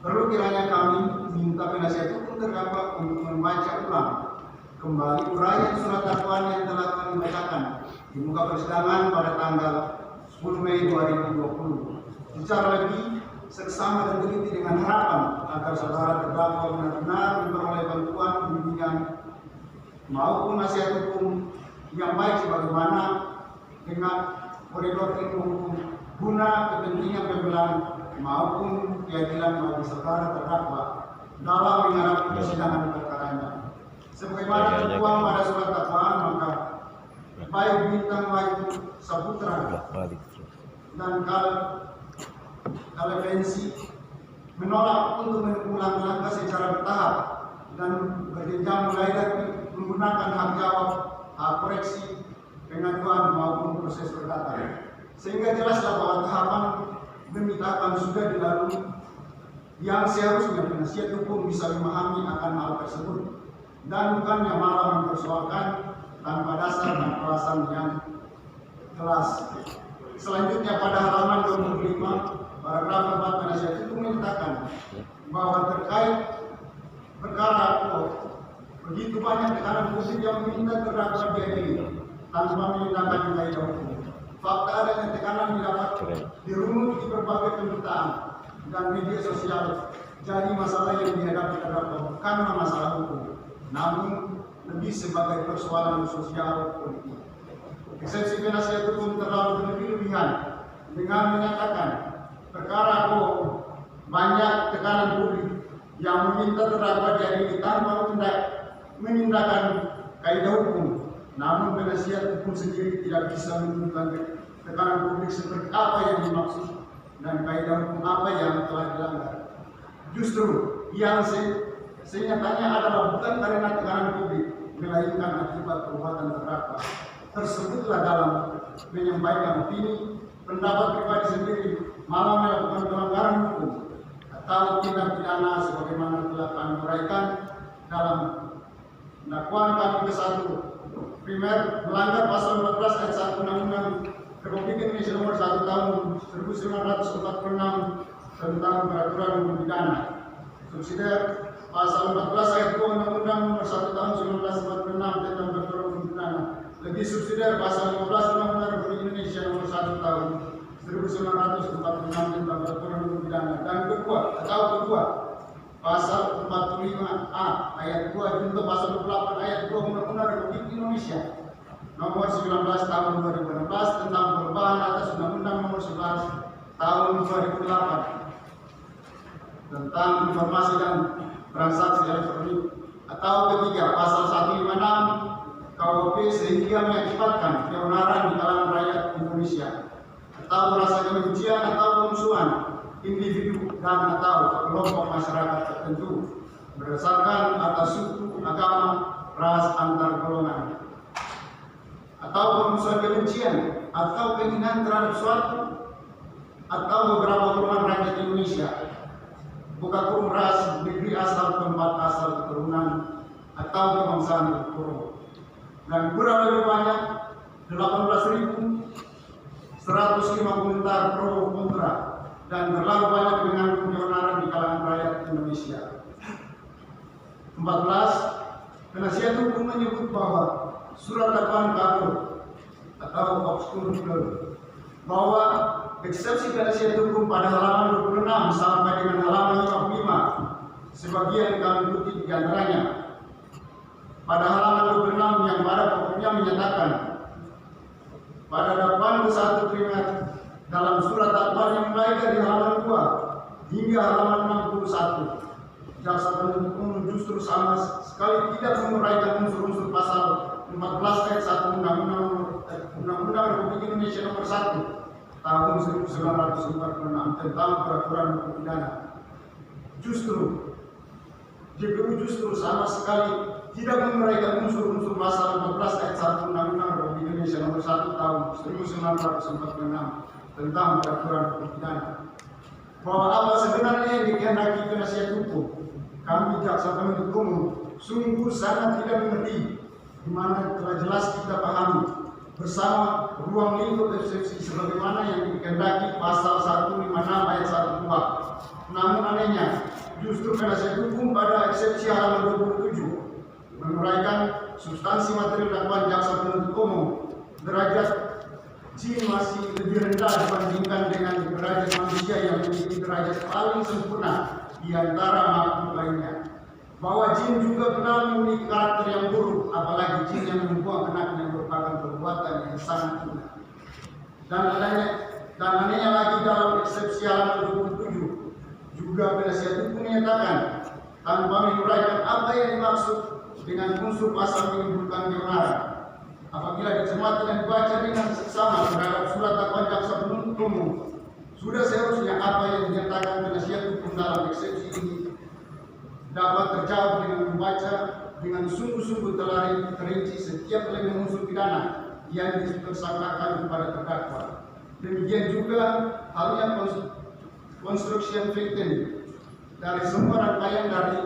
Perlu kiranya kami minta penasihat hukum terdakwa untuk membaca ulang kembali uraian surat dakwaan yang telah kami bacakan di muka persidangan pada tanggal 10 Mei 2020. Secara lebih seksama dan teliti dengan harapan agar saudara terdakwa benar-benar memperoleh bantuan bimbingan maupun nasihat hukum yang baik sebagaimana dengan koridor ilmu hukum guna kepentingan pembelaan maupun keadilan bagi saudara terdakwa dalam menghadapi persidangan perkaranya. Sebagaimana tertuang pada surat dakwaan, maka baik Bintang Wahyu Saputra dan Kalevensi menolak untuk menempuh langkah secara bertahap dan berjenjang mulai dari menggunakan hak jawab, hak koreksi, pengaduan maupun proses perdata. Sehingga jelaslah bahwa tahapan demi tahapan sudah dilalui yang seharusnya penasihat hukum bisa memahami akan hal tersebut dan bukannya malah mempersoalkan tanpa dasar dan alasan yang jelas. Selanjutnya pada halaman 25 paragraf 4 penasihat hukum menyatakan bahwa terkait perkara begitu banyak tekanan publik yang meminta terdakwa diadili tanpa menyatakan nilai hukum. Fakta adanya tekanan didapat dirunut di berbagai pemberitaan dan media sosial. Jadi masalah yang dihadapi terdakwa bukanlah masalah hukum, namun lebih sebagai persoalan sosial politik. Eksepsi penasihat hukum terlalu berlebihan dengan menyatakan perkara banyak tekanan publik yang meminta terdakwa diadili tanpa menindakkan kaidah hukum. Namun penasihat hukum sendiri tidak bisa menunjukkan tekanan publik seperti apa yang dimaksud dan kaidah hukum apa yang telah dilanggar. Justru yang senyatanya adalah bukan karena tekanan publik, melainkan akibat perbuatan terdakwa tersebutlah dalam menyampaikan opini, pendapat pribadi sendiri, malah melakukan pelanggaran hukum atau tindak pidana sebagaimana telah kami uraikan dalam dakwaan kami ke-1 primer melanggar pasal 14 ayat 1 Undang-Undang Republik Indonesia Nomor 1 Tahun 1946 tentang peraturan hukum pidana. Subsidiar pasal 14 ayat 2 Undang-Undang Nomor 1 Tahun 1946 tentang peraturan hukum pidana. Lebih subsidiar pasal 15 Undang-Undang Republik Indonesia Nomor 1 Tahun 1946 tentang peraturan hukum pidana. Dan kedua pasal 45A ayat 2 junto pasal 28 ayat 2 Undang-Undang Republik Indonesia Nomor 19 Tahun 2016 tentang perubahan atas Undang-Undang Nomor 11 Tahun 2008 tentang informasi dan transaksi elektronik. Atau ketiga pasal 156 KUHP sehingga mengakibatkan keonaran di kalangan rakyat Indonesia atau merasa kebencian atau pemusuhan individu dan atau kelompok masyarakat tertentu berdasarkan atas suku, agama, ras, antar golongan atau pemusuhan kebencian atau penghinaan terhadap suatu atau beberapa golongan rakyat Indonesia, bukan kurung ras, negeri asal, tempat asal, keturunan atau kebangsaan tertentu, dan kurang lebih banyak 18.105 komentar pro kontra dan terlalu banyak dengan keonaran di kalangan rakyat Indonesia. 14. Penasihat hukum menyebut bahwa surat dakwaan kabur atau obscure bahwa eksepsi penasihat hukum pada halaman 26 sampai dengan halaman 55 sebagian kami kutip di antaranya. Pada halaman 26 yang pada pokoknya menyatakan pada dakwaan ke-1 primer dalam surat dakwaan yang mulai dari halaman 2 hingga halaman 61, jaksa penuntut umum justru sama sekali tidak menguraikan unsur-unsur pasal 14 ayat 1 Undang-Undang Republik Indonesia Nomor 1 Tahun 1946 tentang peraturan hukum pidana. JPU justru sama sekali tidak menguraikan unsur-unsur pasal 14 ayat 1 Undang-Undang Republik Indonesia Nomor 1 Tahun 1946 tentang peraturan hukum pidana. Bahwa apa sebenarnya yang dikehendaki penasihat hukum kami jaksa penuntut umum sungguh sangat tidak mengerti, di mana telah jelas kita pahami bersama ruang lingkup eksepsi sebagaimana yang dikehendaki pasal 156 ayat 1 kuhap. Namun anehnya, justru penasihat hukum pada eksepsi halaman 27 menguraikan substansi materi dakwaan jaksa penuntut umum, derajat C masih lebih rendah dibandingkan dengan derajat manusia yang memiliki derajat paling sempurna di antara makhluk lainnya. Bahwa jin juga benar memiliki karakter yang buruk, apalagi jin yang membuang anak yang merupakan perbuatan yang sangat hina. Dan anehnya lagi dalam eksepsi halaman 27 juga penasihat hukum menyatakan tanpa menguraikan apa yang dimaksud dengan unsur pasal menimbulkan keonaran. Apabila dicermati dan dibaca dengan seksama terhadap surat dakwaan jaksa penuntut umum, sudah seharusnya apa yang dinyatakan penasihat hukum dalam eksepsi ini dapat terjawab dengan membaca dengan sungguh-sungguh telah terinci setiap elemen unsur pidana yang ditersangkakan kepada terdakwa. Demikian juga halnya construction victim dari semua rangkaian dari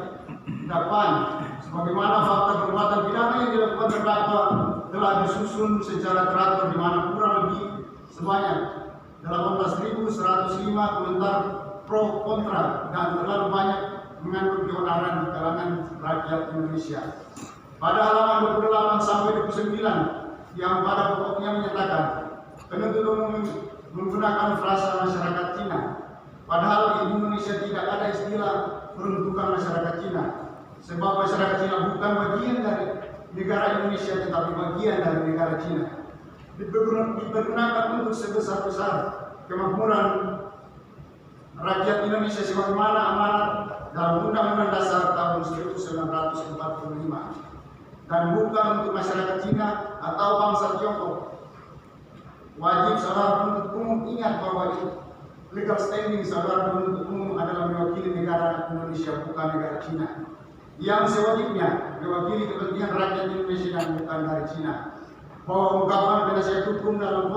dakwaan, sebagaimana fakta perbuatan pidana yang dilakukan terdakwa telah disusun secara teratur, di mana kurang lebih sebanyak 18.105 komentar pro kontra dan terlalu banyak mengandung keonaran di kalangan rakyat Indonesia. Pada halaman 28 sampai 29 yang pada pokoknya menyatakan penuntut umum menggunakan frasa masyarakat Cina, padahal di Indonesia tidak ada istilah peruntukan masyarakat Cina, sebab masyarakat Cina bukan bagian dari negara Indonesia tetapi bagian dari negara Cina. Dipergunakan untuk sebesar-besar kemakmuran rakyat Indonesia sebagaimana amanat dalam Undang-Undang Dasar tahun 1945, dan bukan untuk masyarakat Cina atau bangsa Tiongkok. Wajib saudara penuntut umum ingat bahwa legal standing saudara penuntut umum adalah mewakili negara Indonesia, bukan negara Cina, yang sewajibnya mewakili kepentingan rakyat Indonesia dan bukan dari Cina. Bahwa ungkapan penasihat hukum dalam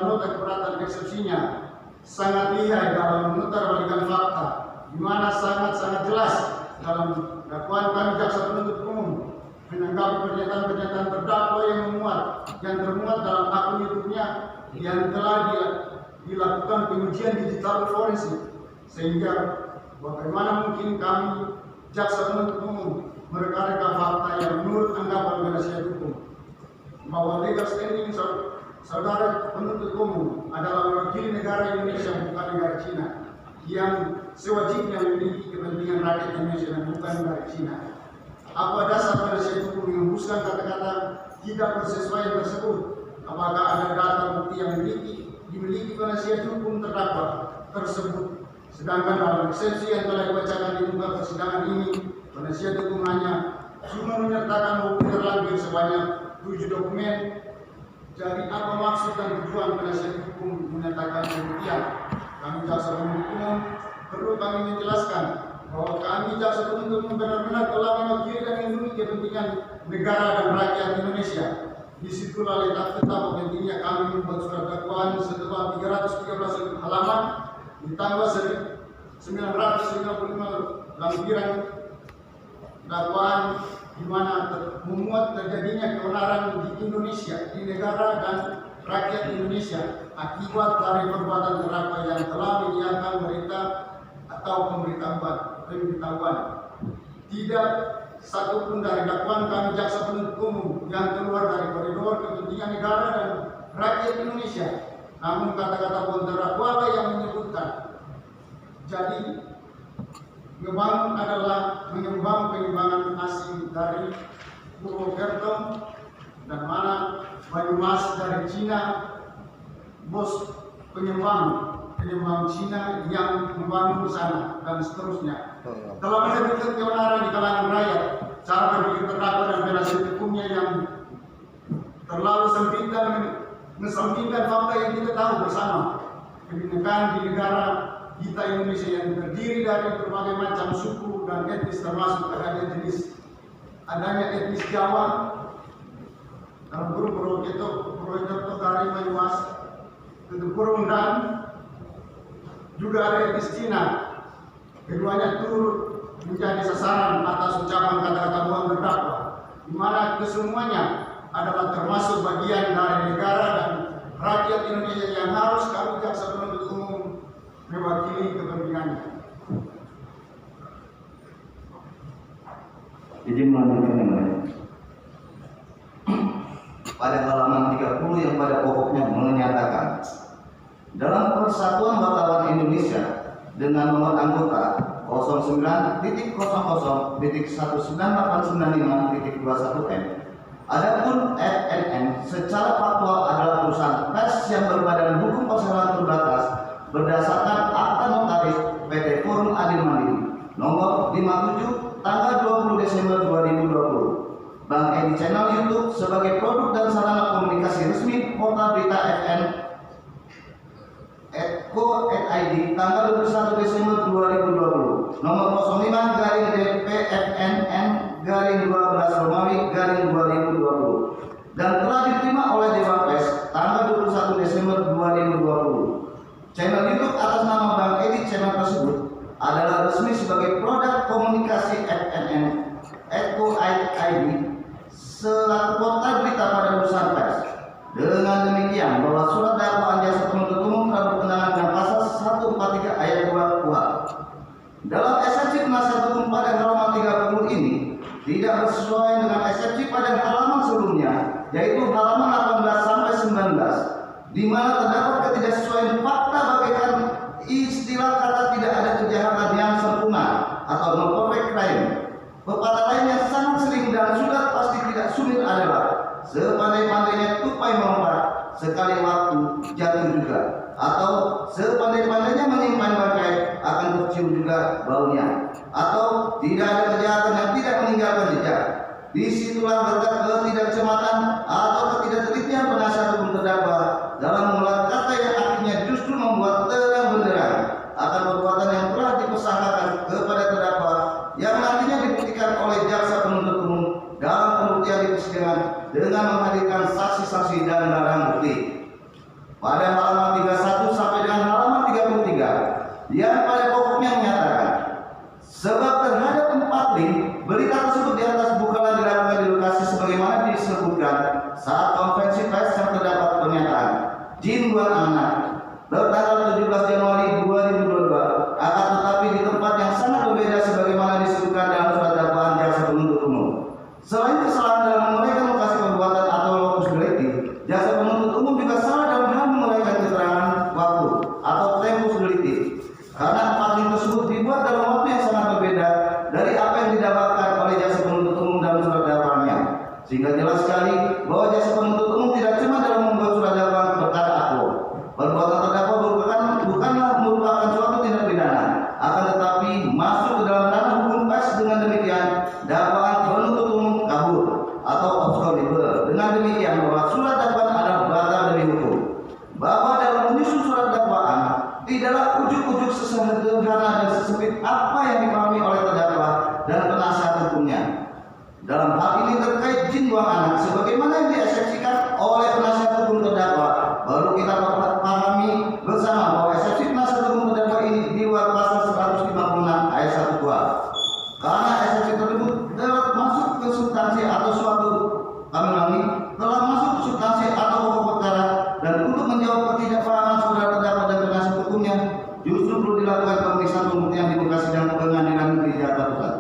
nota keberatan eksepsinya sangat lihai dalam memutarbalikkan fakta, di mana sangat jelas dalam dakwaan kami jaksa penuntut umum menanggapi pernyataan-pernyataan terdakwa yang termuat dalam akun YouTube-nya yang telah dilakukan pengujian digital forensik, sehingga bagaimana mungkin kami jaksa penuntut umum mereka-reka fakta yang menurut anggapan penasihat hukum bahwa legal standing saudara penuntut umum adalah mewakili negara Indonesia bukan negara Cina, yang sewajibnya memiliki kepentingan rakyat Indonesia dan bukan negara Cina. Apa dasar penasihat hukum menghembuskan kata-kata tidak bersesuaian tersebut? Apakah ada data bukti yang dimiliki penasihat hukum terdakwa tersebut? Sedangkan dalam eksepsi yang telah dibacakan di muka persidangan ini, penasihat hukum hanya cuma menyertakan bukti terlampir sebanyak 7 dokumen. Jadi apa maksud dan tujuan penasihat hukum menyatakan demikian? Kami jaksa penuntut umum perlu kami menjelaskan bahwa kami jaksa penuntut umum benar-benar telah mewakili dan melindungi kepentingan negara dan rakyat Indonesia. Disitulah letak betapa pentingnya kami membuat surat dakwaan setebal 313 halaman ditambah 995 lampiran dakwaan, di mana memuat terjadinya keonaran di Indonesia, di negara dan rakyat Indonesia akibat dari perbuatan terdakwa yang telah menyiarkan berita atau pemberitahuan. Tidak satupun dari dakwaan kami jaksa penuntut umum yang keluar dari koridor kepentingan negara dan rakyat Indonesia. Namun kata-kata terdakwa yang menyebutkan jadi ngebangun adalah mengembang pengembangan asing dari Purwokerto dan mana Banyumas dari Cina, bos pengembang Cina yang membangun sana dan seterusnya. Telah menerbitkan keonaran di kalangan rakyat, cara berpikir terdakwa dan penasihat hukumnya yang terlalu sempit dan mengesampingkan fakta yang kita tahu bersama. Kebinekaan di negara kita Indonesia yang terdiri dari berbagai macam suku dan etnis, termasuk adanya etnis Jawa dalam grup Purwokerto dari Banyumas, Kedepurung, dan juga ada etnis Cina. Keduanya turut menjadi sasaran atas ucapan kata-kata bohong terdakwa, di mana kesemuanya adalah termasuk bagian dari negara dan rakyat Indonesia yang harus kami jaksa penuntut umum mewakili kepentingannya. Izin melanjutkan yang lain. Pada halaman 30 yang pada pokoknya menyatakan dalam Persatuan Wartawan Indonesia dengan nomor anggota 09.00.19895.21M, adapun FNN secara faktual adalah perusahaan pers yang berbadan hukum perseroan terbatas berdasarkan akta notaris PT Forum Adil Mandiri nomor 57 tanggal 20 Desember 2020. Bank Edi channel YouTube sebagai produk dan sarana komunikasi resmi portal berita FN @co.id tanggal 21 Desember 2020 nomor 05-DPFNN-12 dan telah diterima oleh Dewan Pers tanggal 21 Desember 2020. Channel YouTube atas nama Bank Edi channel tersebut adalah resmi sebagai produk komunikasi FNN @co.id selaku portal berita pada perusahaan pers. Dengan demikian bahwa surat dakwaan jaksa penuntut umum telah bertentangan dengan pasal 143 ayat 2 KUHP. Dalam eksepsi penasihat hukum pada halaman 30 ini tidak bersesuaian dengan eksepsi pada halaman sebelumnya, yaitu halaman 18 sampai 19, di mana terdapat ketidaksesuaian fakta bagaikan istilah kata tidak ada kejahatan yang sempurna atau no perfect crime. Pepatah lain yang sangat sering dan sudah pasti tidak sumir adalah sepandai-pandainya tupai melompat, sekali waktu jatuh juga, atau sepandai-pandainya menyimpan bangkai akan tercium juga baunya, atau tidak ada kejahatan yang tidak meninggalkan jejak. Disitulah letak ketidakcermatan atau ketidaktelitian penasihat hukum terdakwa dalam mengelola kata yang akhirnya justru membuat terang benderang akan perbuatan yang telah dipersangkakan kepada terdakwa yang nantinya dibuktikan oleh jaksa penuntut umum dalam pembuktian di persidangan dengan menghadirkan saksi-saksi dan barang bukti. Pada halaman 31 sampai dengan halaman 33 yang pada pokoknya menyatakan sebab terhadap 4 link berita tersebut di atas bukanlah dilakukan di lokasi sebagaimana disebutkan saat konferensi pers yang terdapat pernyataan Jin buat anak bertanggal 17 Januari 2022 akan tetapi di tempat yang sangat berbeda sebagaimana disebutkan dalam surat dakwaan jaksa penuntut umum. Selain kesalahan dalam menguraikan lokasi perbuatan atau locus delicti, jaksa penuntut umum juga salah dalam hal menguraikan keterangan waktu atau tempus delicti. Karena 4 link tersebut dibuat dalam waktu yang sangat berbeda dari apa yang didapatkan oleh jaksa penuntut umum dalam surat dakwaannya. Sehingga jelas sekali bahwa jaksa penuntut umum tidak cuma dalam membuat surat dakwaan perkara aktual. Perbuatan terdakwa bukanlah merupakan suatu tindak pidana, akan tetapi masuk ke dalam ranah hukum pers. Dengan demikian dakwaan penuntut umum kabur atau obscurable. Dengan demikian bahwa surat dakwaan adalah batal demi hukum. Bahwa dalam menyusun surat dakwaan tidaklah ujuk-ujuk sesederhana dan sesempit apa yang dipahami oleh terdakwa dan penasihat hukumnya. Dalam hal ini terkait jin buang anak sebagaimana yang dieksepsikan oleh penasihat hukum terdakwa, baru kita pahami bersama bahwa eksepsi penasihat hukum terdakwa ini di luar pasal 156 ayat 1 KUHP. Karena eksepsi tersebut telah masuk ke substansi atau suatu telah masuk ke substansi atau pokok perkara, dan untuk menjawab ketidakpahaman saudara terdakwa dan penasihat hukumnya justru perlu dilakukan pemeriksaan pembuktian di muka sidang pengadilan negeri Jakarta Pusat.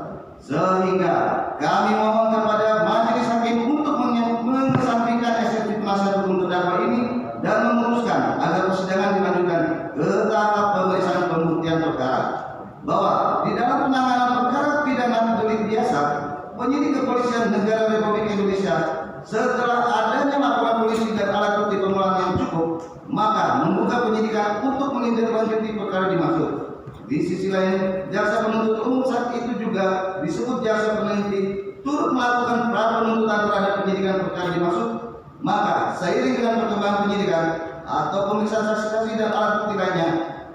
Sehingga kami mohon kepada majelis hakim untuk mengesampingkan eksepsi penasihat hukum terdakwa ini dan memutuskan agar persidangan dilanjutkan ke tahap pemeriksaan pembuktian perkara. Bahwa di dalam penanganan perkara pidana delik biasa, penyidik kepolisian negara Republik Indonesia setelah adanya laporan polisi dan alat bukti permulaan yang cukup, maka membuka penyidikan untuk menindaklanjuti perkara dimaksud. Di sisi lain, jaksa penuntut umum saat itu juga disebut jaksa peneliti turut melakukan pra penuntutan terhadap penyidikan perkara dimaksud. Maka seiring dengan perkembangan penyidikan atau pemeriksaan saksi-saksi dan alat bukti lainnya,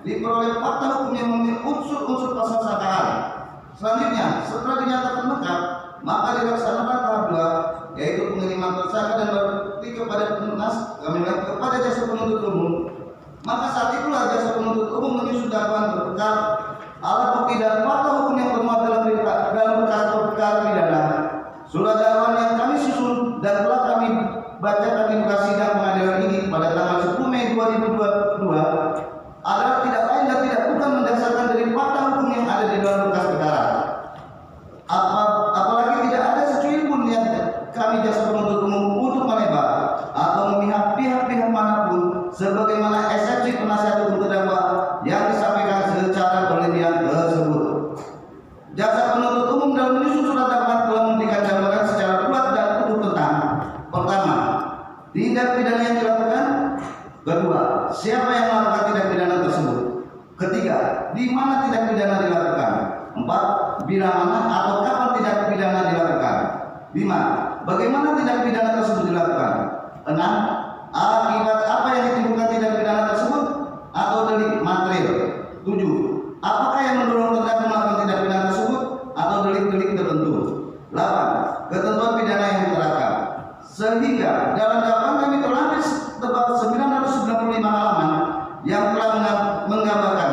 diperoleh fakta hukum yang memenuhi unsur-unsur pasal sangkaan. Selanjutnya, setelah dinyatakan lengkap, maka dilaksanakan tahap 2, yaitu pengiriman tersangka dan barang bukti kepada jaksa penuntut umum. Maka saat itulah jaksa penuntut umum menyusun dakwaan berkar alat bukti dan fakta hukum yang termuat dalam berita sebagaimana eksepsi penasihat hukum terdakwa yang disampaikan secara berlebihan tersebut. Jaksa penuntut umum dalam menyusun surat dakwaan telah memberikan gambaran secara kuat dan utuh tentang: pertama, tindak pidana yang dilakukan; kedua, siapa yang melakukan tindak pidana tersebut; ketiga, di mana tindak pidana dilakukan; empat, bila mana atau kapan tindak pidana dilakukan; lima, bagaimana tindak pidana tersebut dilakukan; enam, akibat apa yang ditimbulkan tindak pidana tersebut atau delik material; tujuh, apakah yang mendorong terdakwa melakukan tindak pidana tersebut atau delik-delik tertentu; delapan, ketentuan pidana yang diterapkan. Sehingga dalam dakwaan kami terlampir tebal 995 halaman yang telah menggambarkan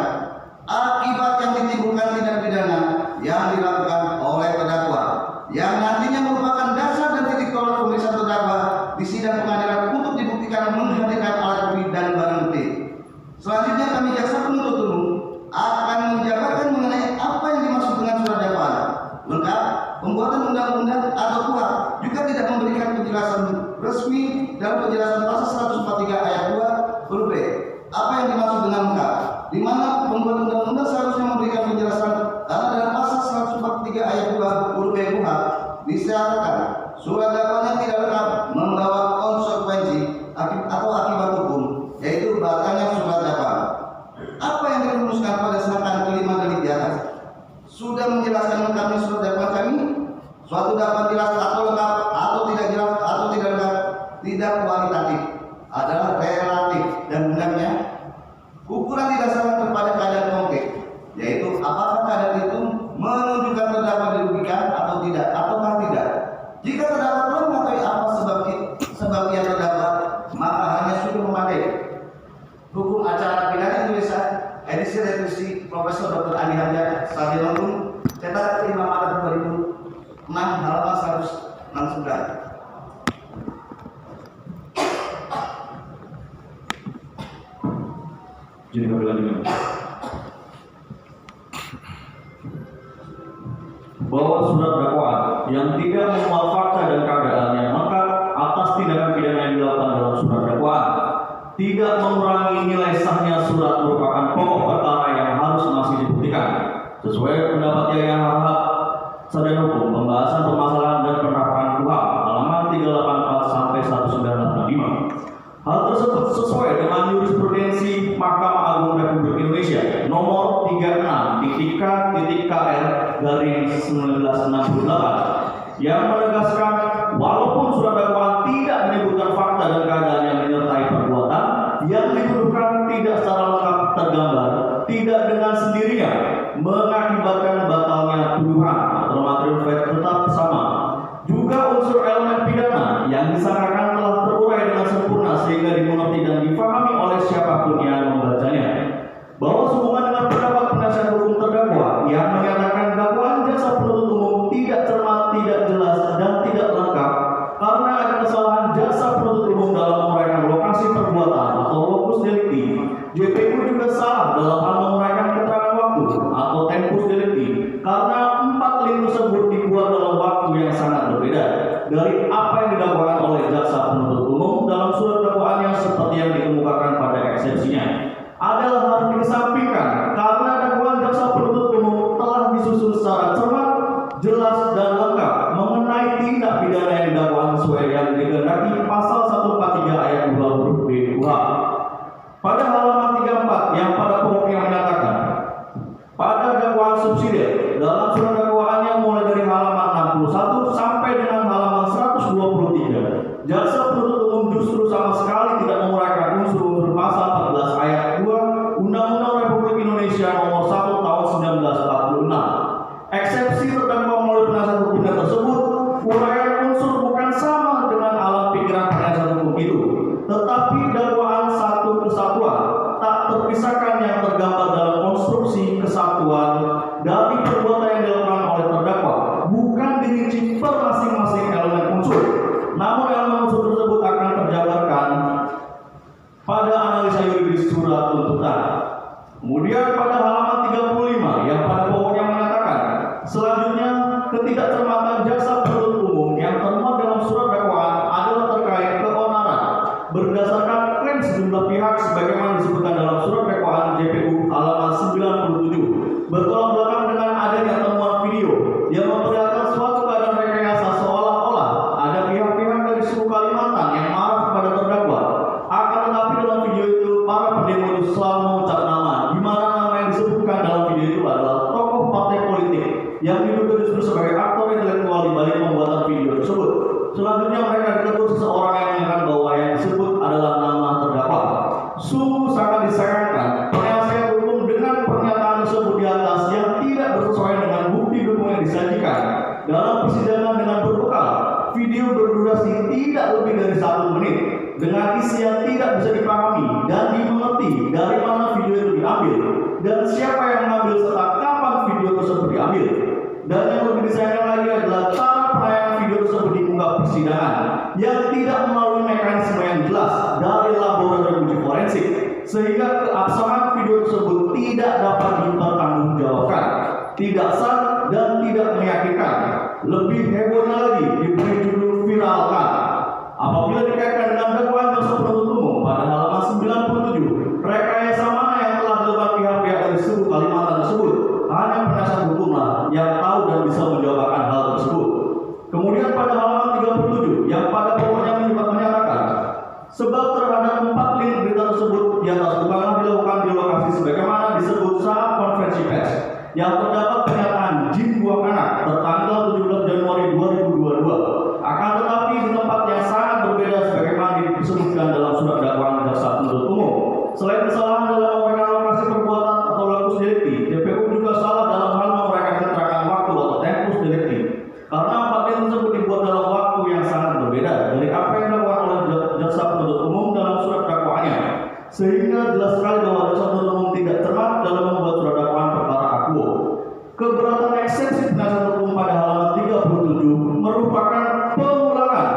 akibat yang ditimbulkan tindak pidana yang dilakukan oleh terdakwa, yang nantinya merupakan dasar dan titik tolak pemeriksaan terdakwa di sidang pengadilan untuk dibuktikan menghadirkan alat bukti dan barang bukti. Selanjutnya kami jaksa penuntut umum akan menjabarkan mengenai apa yang dimaksud dengan surat dakwaan lengkap, pembuatan undang-undang atau kuhap juga tidak memberikan penjelasan resmi dalam penjelasan pasal 143 ayat 2 huruf B. Apa yang dimaksud dengan lengkap? Di mana pembuat undang-undang seharusnya memberikan penjelasan, karena dalam pasal 143 ayat 2 huruf B kuhap disyaratkan surat dakwaan yang tidak lengkap membawa konsekuensi atau akibat hukum, yaitu batalnya surat dakwaan. Apa yang dirumuskan pada sangkaan kelima delik di atas sudah menjelaskan lengkapnya surat dakwaan kami. Suatu dakwaan jelas atau lengkap atau tidak jelas atau tidak lengkap tidak kualitatif, adalah relatif, dan hendaknya ukuran didasarkan kepada keadaan konkret, yaitu apakah keadaan itu menunjukkan terdakwa dirugikan atau tidak, ataukah tidak. Jika terdakwa telah mengetahui apa sebab ia terdakwa, maka hanya sudah memadai. Hukum Acara Pidana Indonesia, edisi revisi Profesor Dr. Andi Hamzah, Sarjana, cetak 5 Maret 2006, halaman 169. Jadi kami lanjutkan. Bahwa surat dakwaan yang tidak memuat fakta dan keadaan yang lengkap atas tindakan pidana yang dilakukan dalam surat dakwaan tidak mengurangi nilai sahnya surat merupakan pokok perkara yang harus masih dibuktikan sesuai pendapat Yaya Harhab, Sarjana Hukum, pembahasan permasalahan dan penerapan KUHP halaman 384 sampai 1985. Hal tersebut sesuai dengan jurisprudensi Mahkamah Agung Republik Indonesia nomor 36/KR/1968 yang menegaskan walaupun surat dakwaan tidak menyebutkan fakta dan keadaan yang menyertai perbuatan yang dituduhkan tidak secara lengkap tergambar, tidak dengan sendirinya mengakibatkan batalnya tuduhan atau material fact tetap sama. Juga unsur elemen pidana yang disangkakan telah terurai dengan sempurna sehingga dimengerti dan difahami oleh siapapun yang membacanya. Bahwa sehubungan dengan pendapat penasihat hukum terdakwa yang menyatakan dakwaan jaksa penuntut umum tidak cermat, tidak jelas, dan tidak lengkap karena ada kesalahan jaksa penuntut umum dalam menguraikan lokasi perbuatan atau lokus delikti. JPU juga salah dalam hal menguraikan keterangan waktu atau tempus delikti karena 4 link tersebut dibuat dalam waktu yang sangat berbeda dari apa yang didakwakan oleh jaksa penuntut umum dalam surat dakwaannya seperti yang dikemukakan pada eksepsinya. Adalah harus dikesampingkan karena dakwaan jaksa penuntut umum telah disusun secara cermat, jelas, dan lengkap mengenai tindak pidana yang didakwakan sesuai yang dikehendaki pasal 143 ayat 2 huruf B KUHP. Pada halaman 34 yang pada pokoknya menyatakan pada dakwaan subsidiar dalam surat dakwaannya mulai dari halaman 61 sampai dengan halaman 123, jaksa penuntut umum justru sama sekali tidak menguraikan unsur-unsur pasal 14 ayat 2 Undang-Undang Republik Indonesia nomor 1 tahun 1946. Eksepsi terdakwa melalui penasihat hukumnya tersebut, uraian unsur bukan sama dengan alam pikiran penasihat hukum itu, tetapi dakwaan satu kesatuan tak terpisahkan yang tergambar dalam konstruksi kesatuan dari perbuatan yang dilakukan oleh terdakwa, bukan dirinci per masing-masing elemen unsur. Namun elemen unsur tersebut akan terjabarkan pada analisa yuridis surat tuntutan. Kemudian pada halaman 35 yang pada pokoknya menyatakan selanjutnya ketidakcermatan jaksa penuntut umum yang termuat dalam surat dakwaan adalah terkait keonaran berdasarkan klaim sejumlah sejumlah pihak sebagaimana disebutkan dalam surat dakwaan JPU halaman 97. Bertolak belakang dengan adanya temuan video yang memperlihatkan suatu keadaan rekayasa seolah-olah ada pihak-pihak dari suku Kalimantan yang marah kepada terdakwa. Akan tetapi dalam video itu para pendemo itu selalu mengucap nama, di mana nama yang disebutkan dalam video itu adalah tokoh partai politik yang diduga justru sebagai aktor intelektual di balik pembuatan video tersebut. Selanjutnya mereka ditegur seseorang yang menyatakan bahwa yang disebut adalah nama terdakwa. Sungguh sangat disayangkan penasihat hukum dengan pernyataan tersebut di atas yang tidak bersesuaian dengan bukti hukum yang disajikan dalam persidangan dengan berbekal video berdurasi tidak lebih dari 1 menit dengan isi yang tidak bisa dipahami dan dimengerti dari mana video itu diambil dan siapa yang mengambil serta kapan video tersebut diambil. Dan yang lebih disayangkan lagi adalah cara penayangan video tersebut di muka persidangan yang tidak melalui mekanisme yang jelas dari laboratorium uji forensik, sehingga keabsahan video tersebut tidak dapat dipertanggungjawabkan, tidak sah dan tidak meyakinkan. Lebih hebohnya lagi diberi judul viralkan. Apabila dikaitkan dengan dakwaan jaksa penuntut umum pada halaman 97, rekayasa mana yang telah dilakukan pihak-pihak dari suku Kalimantan tersebut, hanya penasihat hukumlah yang tahu dan bisa menjawabkan hal tersebut. Kemudian pada halaman 37 yang pada pokoknya menyatakan sebab terhadap 4 link berita tersebut di atas bukanlah dilakukan di lokasi sebagaimana disebut saat konferensi pers yang terdapat pernyataan jin buang anak tertanggal 17 Januari 2022. Akan tetapi di tempat yang sangat berbeda sebagaimana disebutkan dalam surat dakwaan jaksa penuntut umum. Selain kesalahan dalam memberikan lokasi perbuatan atau lokus delikti, JPU juga salah dalam hal memberikan keterangan waktu atau tempus delikti. Karena 4 link tersebut dibuat dalam waktu yang sangat berbeda dari apa yang dilakukan oleh jaksa penuntut umum dalam surat dakwaannya, sehingga jelas sekali bahwa jaksa penuntut umum tidak cermat dalam membuat surat dakwaan perkara akuo. Keberatan eksepsi penasihat hukum pada halaman 37 merupakan pengulangan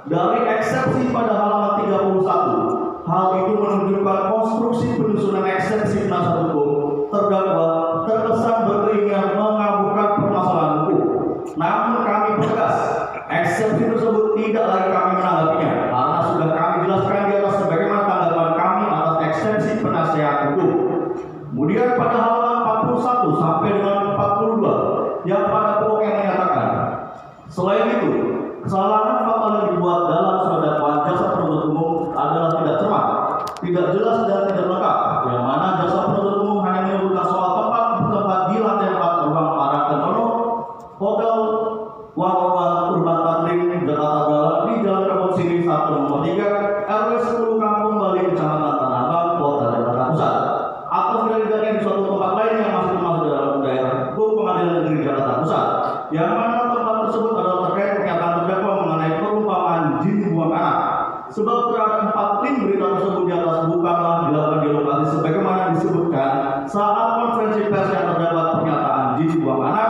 dari eksepsi pada halaman 31. Hal itu menunjukkan konstruksi penyusunan eksepsi penasihat hukum terdakwa terkesan berkeinginan mengaburkan permasalahan hukum. Namun kami tegas, eksepsi tersebut tidak lagi kami menanggapinya karena sudah kami jelaskan di atas sebagaimana tanggapan kami atas eksepsi penasihat hukum. Kemudian pada halaman 41 sampai dengan 42 yang pada pokoknya menyatakan selain itu kesalahan fatal yang dibuat dalam surat dakwaan jaksa penuntut umum adalah tidak cermat, tidak jelas dan tidak lengkap, yang mana jaksa penuntut umum hanya menyebutkan soal tempat di lantai 4 ruang Parang Kentono, Hotel Warowan Urban Tanding, Jakarta Barat di Jalan Kebon Siri 1 nomor 3 RW 10 Kampung Bali Kecamatan Tanah Abang, Kota Jakarta Pusat. Atau tidak di suatu tempat lain yang masih termasuk dalam daerah hukum Pengadilan Negeri Jakarta Pusat, yang mana tempat tersebut adalah terkait pernyataan terdakwa mengenai perumpamaan jin buang anak. Sebab terhadap 4 link berita tersebut di atas bukanlah dilakukan di lokasi sebagaimana disebutkan saat konferensi pers yang terdapat pernyataan jin buang anak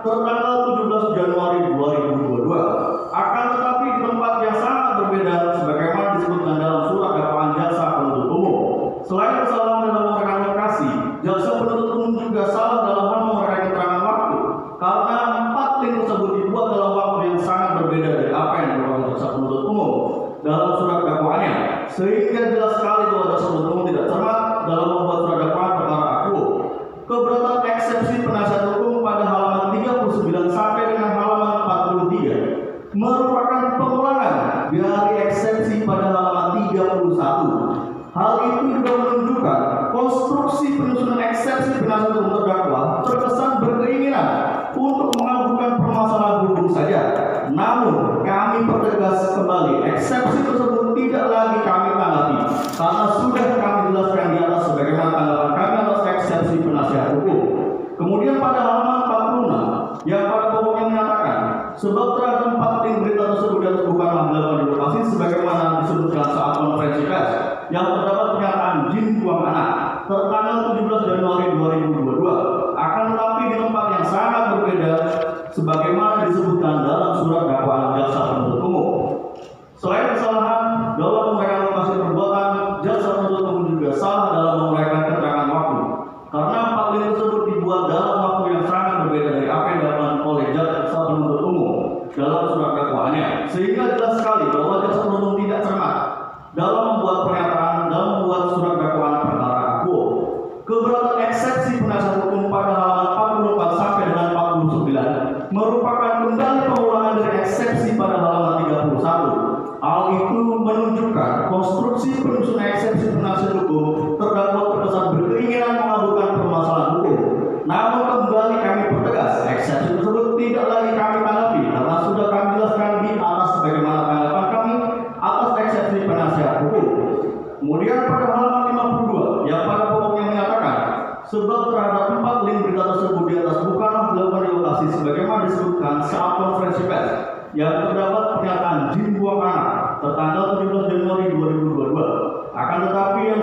tertanggal 17 Januari 2022. Akan tetapi di tempat yang sangat berbeda sebagaimana disebutkan dalam surat dakwaan jaksa penuntut umum. Selain kesalahan dalam memberikan lokasi, jaksa penuntut umum juga salah dalam hal memberikan keterangan waktu karena 4 link tersebut dibuat dalam waktu yang sangat berbeda dari apa yang dilakukan jaksa penuntut umum dalam surat dakwaannya, sehingga jelas sekali bahwa jaksa penuntut umum tidak cermat dalam membuat surat dakwaan perkara akuo. Keberatan eksepsi penasihat hukum pada halaman 39 sampai dengan halaman 43 merupakan pengulangan dari eksepsi pada halaman 31. Hal itu juga menunjukkan konstruksi penyusunan eksepsi penasihat hukum terdakwa terkesan berkeinginan untuk mengaburkan permasalahan hukum saja. Namun kami pertegas kembali, eksepsi tersebut tidak lagi kami tanggapi karena sudah kami jelaskan di atas sebagaimana tanggapan kami atas eksepsi penasihat hukum. Kemudian pada halaman 46 yang pada pokoknya menyatakan sebab terhadap 4 link berita tersebut dan bukanlah dilakukan di lokasi sebagaimana disebutkan saat konferensi pers yang terdapat pernyataan jin buang anak tertanggal 17 Januari 2022. Akan tetapi di tempat yang sangat berbeda sebagaimana disebutkan dalam surat dakwaan jaksa penuntut umum. Selain kesalahan dalam memberikan lokasi perbuatan, jaksa penuntut umum juga salah dalam memberikan keterangan waktu karena 4 link tersebut dibuat dalam waktu yang sangat berbeda dari apa yang dilakukan oleh jaksa penuntut umum dalam surat dakwaannya, sehingga jelas sekali bahwa jaksa penuntut umum tidak cermat dalam membuat pernyataan dalam sebagaimana disebutkan saat konferensi pers yang terdapat pernyataan jin buang anak tertanggal 17 Januari 2022. Akan tetapi yang